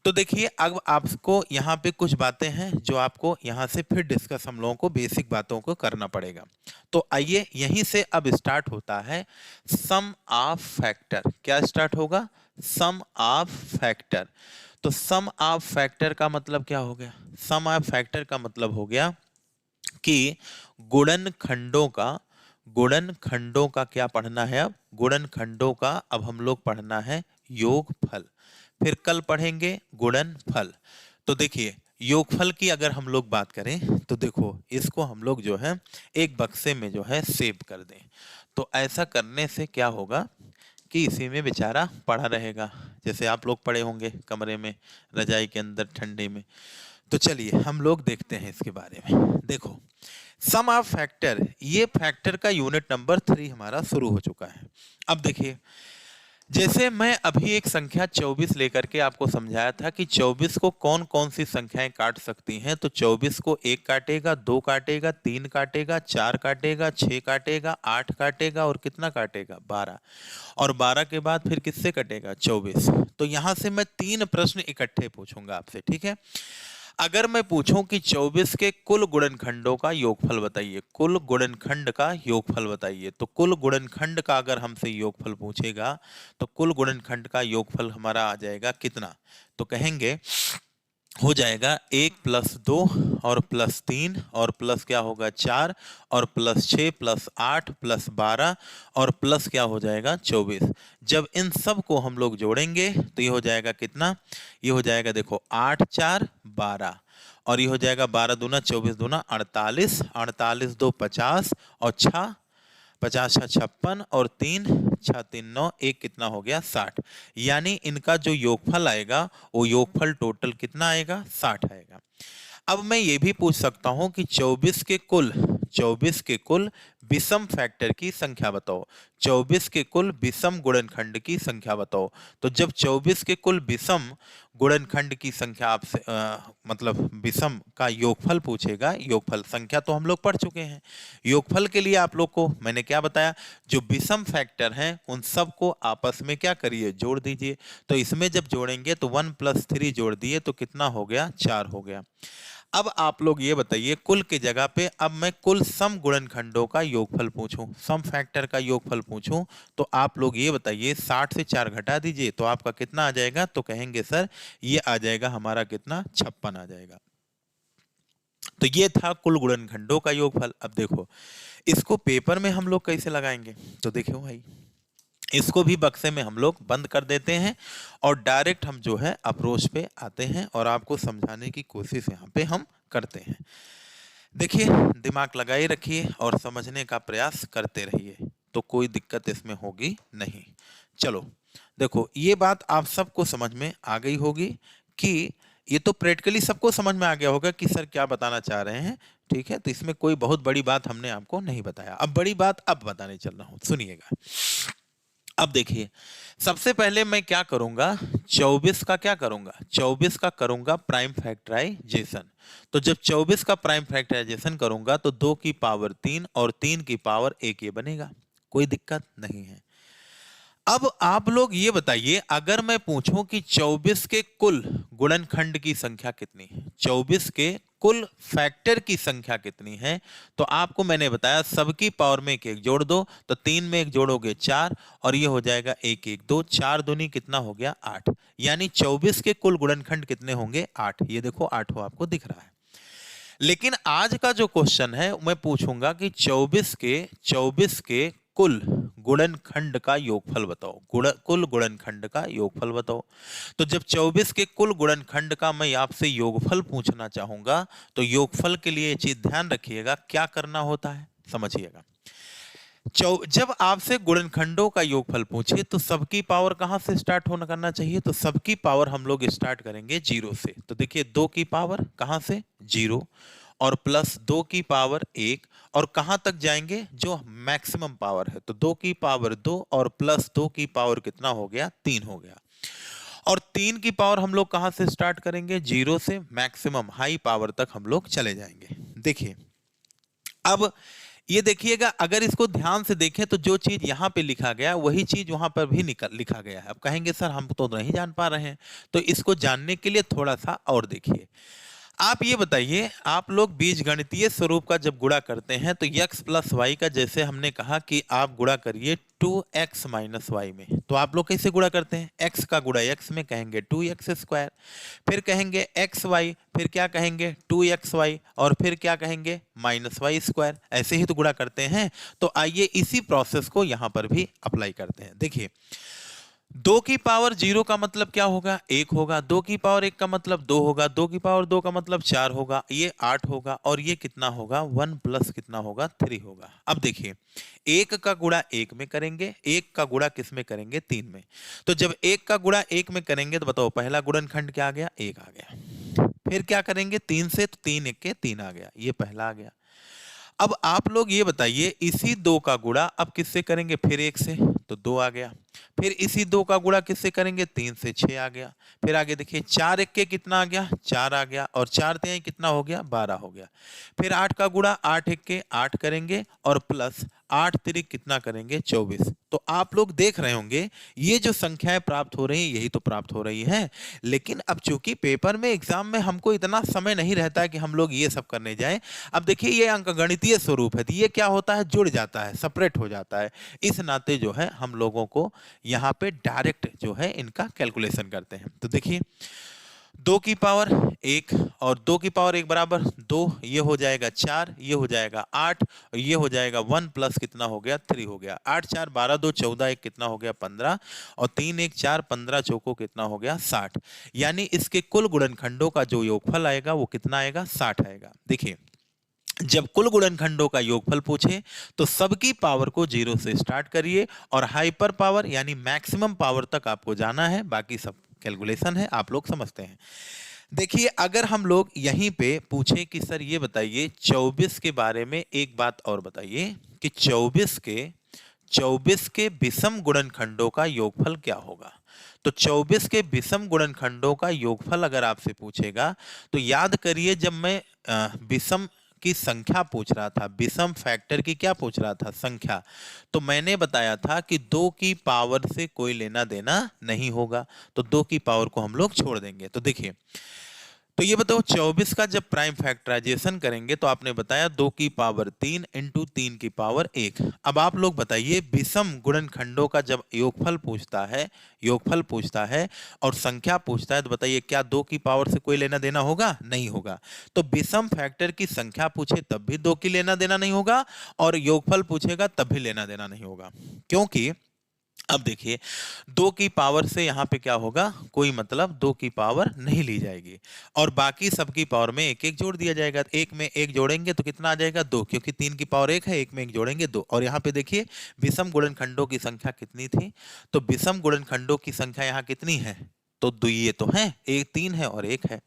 तो देखिए अब आपको यहाँ पे कुछ बातें हैं जो आपको यहाँ से फिर डिस्कस हम लोगों को बेसिक बातों को करना पड़ेगा। तो आइए यहीं से अब स्टार्ट होता है सम ऑफ फैक्टर। क्या स्टार्ट होगा, सम ऑफ फैक्टर। तो सम ऑफ फैक्टर का मतलब क्या हो गया, सम ऑफ फैक्टर का मतलब हो गया कि गुणनखंडों का क्या पढ़ना है, अब गुणनखंडों का अब हम लोग पढ़ना है योगफल, फिर कल पढ़ेंगे गुणनफल। तो देखिए योगफल की अगर हम लोग बात करें तो देखो इसको हम लोग जो है एक बक्से में जो है सेव कर दें, तो ऐसा करने से क्या होगा कि इसी में बेचारा पड़ा रहेगा, जैसे आप लोग पड़े होंगे कमरे में रजाई के अंदर ठंडे में। तो चलिए हम लोग देखते हैं इसके बारे में। देखो सम ऑफ फैक्टर, ये फैक्टर का यूनिट नंबर 3 हमारा शुरू हो चुका है। अब देखिए जैसे मैं अभी एक संख्या 24 लेकर के आपको समझाया था कि 24 को कौन कौन सी संख्याएं काट सकती हैं, तो 24 को 1 काटेगा, 2 काटेगा, 3 काटेगा, 4 काटेगा, 6 काटेगा, 8 काटेगा, और कितना काटेगा, 12, और 12 के बाद फिर किससे कटेगा, 24। तो यहां से मैं 3 प्रश्न इकट्ठे पूछूंगा आपसे, ठीक है। अगर मैं पूछूं कि 24 के कुल गुणनखंडों का योगफल बताइए, कुल गुणनखंड का योगफल बताइए, तो कुल गुणनखंड का अगर हमसे योगफल पूछेगा तो कुल गुणनखंड का योगफल हमारा आ जाएगा कितना, तो कहेंगे हो जाएगा 1 + 2 और +3 और प्लस क्या होगा 4 और +6 +8 +12 और प्लस क्या हो जाएगा 24। जब इन सब को हम लोग जोड़ेंगे तो ये हो जाएगा कितना, ये हो जाएगा देखो 8 4 12, और ये हो जाएगा 12 दूना 24 दूना 48, 48 2 50 और 6 50 6 56 और 3 6 3 9 1 कितना हो गया 60। यानी इनका जो योगफल आएगा वो योगफल टोटल कितना आएगा 60 आएगा। अब मैं ये भी पूछ सकता हूं कि 24 के कुल विषम फैक्टर की संख्या बताओ। 24 के कुल विषम गुणनखंड की संख्या बताओ। तो जब 24 के कुल विषम गुणनखंड की संख्या आपसे मतलब विषम का योगफल पूछेगा, योगफल संख्या तो हम लोग पढ़ चुके हैं। योगफल के लिए आप लोग को मैंने क्या बताया, जो विषम फैक्टर हैं उन सबको आपस में क्या करिए, जोड़ दीजिए। तो इसमें जब जोड़ेंगे तो 1 + 3 जोड़ दिए तो कितना हो गया, 4 हो गया। अब आप लोग ये बताइए, कुल की जगह पे अब मैं कुल सम गुणनखंडों का योगफल पूछूं, सम फैक्टर का योगफल पूछूं, तो आप लोग ये बताइए 60 से 4 घटा दीजिए तो आपका कितना आ जाएगा। तो कहेंगे सर ये आ जाएगा हमारा कितना, 56 आ जाएगा। तो ये था कुल गुणनखंडों का योगफल। अब देखो इसको पेपर में हम लोग कैसे लगाएंगे। तो देखो भाई, इसको भी बक्से में हम लोग बंद कर देते हैं और डायरेक्ट हम जो है अप्रोच पे आते हैं और आपको समझाने की कोशिश यहाँ पे हम करते हैं। देखिए दिमाग लगाए रखिए और समझने का प्रयास करते रहिए, तो कोई दिक्कत इसमें होगी नहीं। चलो देखो, ये बात आप सबको समझ में आ गई होगी कि ये तो प्रैक्टिकली सबको समझ में आ गया होगा कि सर क्या बताना चाह रहे हैं। ठीक है, तो इसमें कोई बहुत बड़ी बात हमने आपको नहीं बताया। अब बड़ी बात अब बताने चल रहा हूं, सुनिएगा। अब देखिए सबसे पहले मैं क्या करूंगा, 24 का क्या करूंगा, 24 का करूंगा प्राइम फैक्टराइजेशन। तो जब 24 का प्राइम फैक्टराइजेशन करूंगा तो 2 की पावर 3 और 3 की पावर 1 ये बनेगा, कोई दिक्कत नहीं है। अब आप लोग ये बताइए, अगर मैं पूछूं कि 24 के कुल गुणनखंड की संख्या कितनी है, 24 के कुल फैक्टर की संख्या कितनी है, तो आपको मैंने बताया सबकी पावर में एक एक जोड़ दो, तो 3 में एक जोड़ोगे 4 और ये हो जाएगा 1 1 2, 4 दूनी कितना हो गया 8। यानी 24 के कुल गुणनखंड कितने होंगे, 8। ये देखो 8 आपको दिख रहा है। लेकिन आज का जो क्वेश्चन है मैं पूछूंगा कि 24 के कुल गुणनखंड का योगफल बताओ, कुल गुणनखंड का योगफल बताओ। तो जब 24 के कुल गुणनखंड का मैं आपसे योगफल पूछना चाहूंगा तो योगफल के लिए चीज ध्यान रखिएगा, क्या करना होता है समझिएगा। जब आपसे गुणनखंडों का योगफल पूछे तो सबकी पावर कहां से स्टार्ट होना करना चाहिए, तो सबकी पावर हम लोग स्टार्ट करेंगे 0 से। तो देखिए 2 की पावर कहां से, 0 और प्लस 2 की पावर 1 और कहां तक जाएंगे, जो मैक्सिमम पावर है। तो 2 की पावर 2 और प्लस 2 की पावर कितना हो गया, 3 हो गया। और 3 की पावर हम लोग कहां से स्टार्ट करेंगे, 0 से मैक्सिमम हाई पावर तक हम लोग चले जाएंगे। देखिए अब ये देखिएगा, अगर इसको ध्यान से देखें तो जो चीज यहां पे लिखा गया वही चीज वहां पर भी लिखा गया है। अब कहेंगे सर हम तो नहीं जान पा रहे हैं, तो इसको जानने के लिए थोड़ा सा और देखिए। आप ये बताइए, आप लोग बीजगणितीय स्वरूप का जब गुणा करते हैं तो x + y का, जैसे हमने कहा कि आप गुणा करिए 2x - y में, तो आप लोग कैसे गुणा करते हैं, x का गुणा x में कहेंगे 2x², फिर कहेंगे xy, फिर क्या कहेंगे 2xy और फिर क्या कहेंगे -y²। ऐसे ही तो गुणा करते हैं। तो आइए इसी प्रोसेस को यहां पर भी अप्लाई करते हैं। देखिए 2 की पावर 0 का मतलब क्या होगा, 1 होगा। 2 की पावर 1 का मतलब 2 होगा। 2 की पावर 2 का मतलब 4 होगा। ये 8 होगा और ये कितना होगा, 1 प्लस कितना होगा, 3 होगा। अब देखिए 1 का गुणा 1 में करेंगे, 1 का गुणा किस में करेंगे, 3 में। तो जब 1 का गुणा 1 में करेंगे तो बताओ पहला गुणनखंड क्या आ गया, 1 आ गया। फिर क्या करेंगे 3 से, तो 3 1 के 3 आ गया, ये पहला आ गया। अब आप लोग ये बताइए, इसी 2 का गुणा अब किससे करेंगे, फिर 1 से, तो 2 आ गया। फिर इसी 2 का गुणा किससे करेंगे, 3 से, 6 आ गया। फिर आगे देखिए 4 1 के कितना आ गया, 4 आ गया और 4 3 कितना हो गया, 12 हो गया। फिर 8 का गुणा 8 1 के 8 करेंगे और प्लस 8 3 कितना करेंगे, 24। तो आप लोग देख रहे होंगे ये जो संख्याएं प्राप्त हो रही हैं यही तो प्राप्त हो रही हैं। लेकिन अब चूंकि पेपर में एग्जाम में हमको इतना समय नहीं रहता है कि हम लोग ये सब करने जाएं। अब देखिए ये अंकगणितीय स्वरूप है, तो ये क्या होता है, जुड़ जाता है, सेपरेट हो जाता है। इस नाते जो है हम लोगों को यहाँ पे डायरेक्ट जो है इनका कैलकुलेशन करते हैं। तो देखिए 2 की पावर 1 और 2 की पावर 1 बराबर 2, ये हो जाएगा 4, ये हो जाएगा 8 और ये हो जाएगा 1 प्लस कितना हो गया, 3 हो गया। 8 4 12 2 14, 1 कितना हो गया, 15 और 3 1 4 15 चौको कितना हो गया, 60। यानी इसके कुल गुणनखंडों का जो योगफल आएगा वो कितना आएगा, 60 आएगा। देखिए जब कुल गुणनखंडों का योगफल पूछे तो सबकी पावर को 0 से स्टार्ट करिए और हाइपर पावर यानी मैक्सिमम पावर तक आपको जाना है। बाकी सब कैलकुलेशन है, आप लोग समझते हैं। देखिए अगर हम लोग यहीं पे पूछें कि सर ये बताइए 24 के बारे में एक बात और बताइए कि 24 के विषम गुणनखंडों का योगफल क्या होगा। तो 24 के विषम गुणनखंडों का योगफल अगर आपसे पूछेगा तो याद करिए जब मैं विषम की संख्या पूछ रहा था, विषम फैक्टर की क्या पूछ रहा था, संख्या, तो मैंने बताया था कि 2 की पावर से कोई लेना देना नहीं होगा, तो 2 की पावर को हम लोग छोड़ देंगे। तो देखिए, तो ये बताओ 24 का जब प्राइम फैक्टराइजेशन करेंगे तो आपने बताया 2 की पावर 3 इंटू 3 की पावर 1। अब आप लोग बताइए विषम गुणनखंडों का जब योगफल पूछता है और संख्या पूछता है तो बताइए क्या 2 की पावर से कोई लेना देना होगा, नहीं होगा। तो विषम फैक्टर की संख्या पूछे तब भी 2 की लेना देना नहीं होगा और योगफल पूछेगा तब भी लेना देना नहीं होगा, क्योंकि अब देखिए 2 की पावर से यहां पे क्या होगा, कोई मतलब 2 की पावर नहीं ली जाएगी और बाकी सबकी पावर में एक एक जोड़ दिया जाएगा। एक में एक जोड़ेंगे तो कितना आ जाएगा, 2, क्योंकि 3 की पावर 1 है, एक में एक जोड़ेंगे 2। और यहाँ पे देखिए विषम गुणनखंडों की संख्या कितनी थी, तो विषम गुणनखंडों की संख्या यहाँ कितनी है, तो दो ये तो है, एक 3 है और 1 है।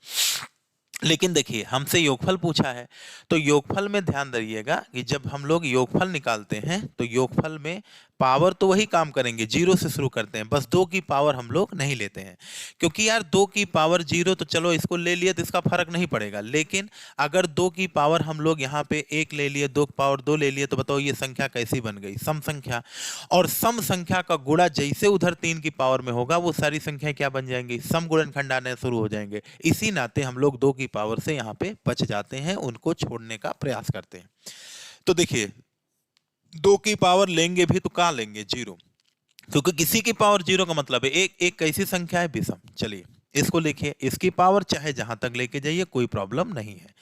लेकिन देखिए हमसे योगफल पूछा है, तो योगफल में ध्यान रखिएगा कि जब हम लोग योगफल निकालते हैं तो योगफल में पावर तो वही काम करेंगे, 0 से शुरू करते हैं, बस 2 की पावर हम लोग नहीं लेते हैं, क्योंकि यार 2 की पावर 0 तो चलो इसको ले लिए तो इसका फर्क नहीं पड़ेगा, लेकिन अगर 2 की पावर हम लोग यहाँ पे 1 ले लिए, 2 की पावर 2 ले लिए, तो बताओ ये संख्या कैसी बन गई, सम संख्या। और सम संख्या का गुणा जैसे उधर 3 की पावर में होगा वो सारी संख्या क्या बन जाएंगी, सम गुणनखंड आने शुरू हो जाएंगे। इसी नाते हम लोग 2 की पावर से यहाँ पे बच जाते हैं, उनको छोड़ने का प्रयास करते हैं। तो देखिए 2 की पावर लेंगे भी तो कहां लेंगे, 0, क्योंकि किसी की पावर 0 का मतलब है एक कैसी संख्या है, विषम। चलिए इसको लिखिए, इसकी पावर चाहे जहां तक लेके जाइए कोई प्रॉब्लम नहीं है।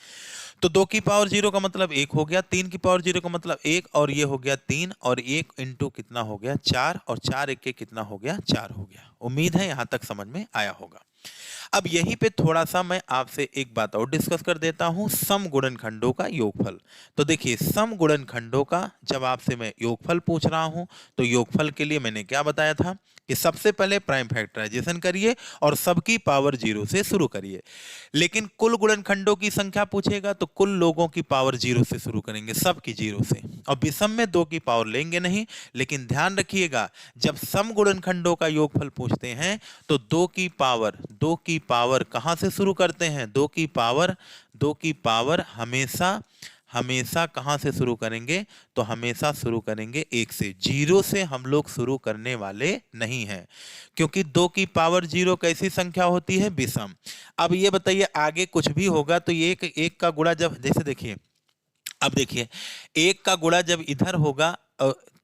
तो 2 की पावर 0 का मतलब 1 हो गया, 3 की पावर 0 का मतलब 1, और ये हो गया 3, और 1 इंटू कितना हो गया 4, और 4 1 के कितना हो गया 4 हो गया। उम्मीद है यहां तक समझ में आया होगा। अब यहीं पे थोड़ा सा मैं आपसे एक बात और डिस्कस कर देता हूं, सम गुणनखंडों का योगफल। तो देखिए सम गुणनखंडों का जब आपसे मैं योगफल पूछ रहा हूं तो योगफल के लिए मैंने क्या बताया था कि सबसे पहले प्राइम फैक्टराइजेशन करिए और सबकी पावर 0 से शुरू करिए। लेकिन कुल गुणनखंडों की संख्या पूछेगा तो कुल लोगों की पावर 0 से शुरू करेंगे, सबकी 0 से, और विषम में 2 की पावर लेंगे नहीं। लेकिन ध्यान रखिएगा जब सम गुणनखंडों का योगफल पूछते हैं तो 2 की पावर कहां से शुरू करते हैं, 2 की पावर हमेशा कहां से शुरू करेंगे, तो हमेशा शुरू करेंगे 1 से, 0 से हम लोग शुरू करने वाले नहीं हैं, क्योंकि 2 की पावर 0 कैसी संख्या होती है, विषम। अब ये बताइए आगे कुछ भी होगा तो ये एक का गुणा जब, जैसे देखिए अब देखिए 1 का गुणा जब इधर होगा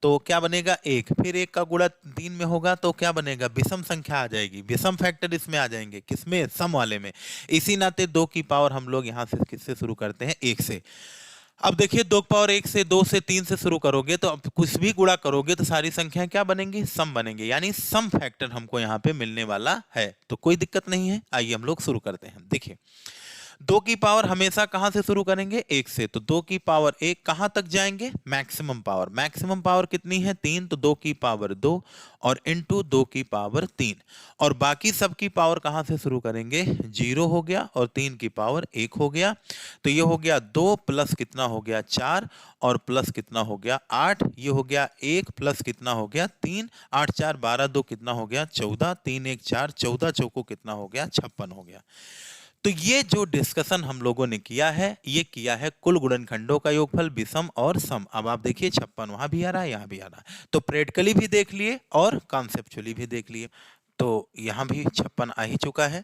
तो क्या बनेगा 1, फिर 1 का गुणा 3 में होगा तो क्या बनेगा, विषम संख्या आ जाएगी, विषम फैक्टर इसमें आ जाएंगे, किसमें, सम वाले में। इसी नाते 2 की पावर हम लोग यहां से किससे शुरू करते हैं, 1 से। अब देखिए 2 की पावर 1 से, 2 से, 3 से शुरू करोगे तो अब कुछ भी गुणा करोगे तो सारी संख्याएं क्या बनेंगी, सम बनेंगे, यानी सम फैक्टर हमको यहाँ पे मिलने वाला है, तो कोई दिक्कत नहीं है। आइए हम लोग शुरू करते हैं। देखिए 2 की पावर हमेशा कहां से शुरू करेंगे, 1 से, तो 2 की पावर 1 कहां तक जाएंगे, मैक्सिमम पावर कितनी है 3, तो 2 की पावर 2 और इंटू 2 की पावर 3, और बाकी सब की पावर कहां से शुरू करेंगे, 0 हो गया और 3 की पावर 1 हो गया, तो ये हो गया 2 प्लस कितना हो गया 4 और प्लस कितना हो गया 8, ये हो गया 1 प्लस कितना हो गया 3, 8 4 12, 2 कितना हो गया 14, 3 1 4, 14 चौको कितना हो गया 56 हो गया। तो ये जो डिस्कशन हम लोगों ने किया है ये किया है कुल गुणनखंडों का योगफल, विषम और सम। अब आप देखिए 56 वहां भी आ रहा है, यहाँ भी आ रहा है, तो प्रैक्टिकली भी देख लिए और कॉन्सेप्चुअली भी देख लिए, तो यहाँ भी 56 आ ही चुका है।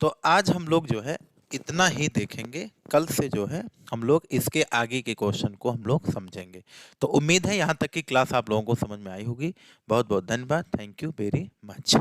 तो आज हम लोग जो है इतना ही देखेंगे, कल से जो है हम लोग इसके आगे के क्वेश्चन को हम लोग समझेंगे। तो उम्मीद है यहाँ तक की क्लास आप लोगों को समझ में आई होगी। बहुत बहुत धन्यवाद, थैंक यू वेरी मच।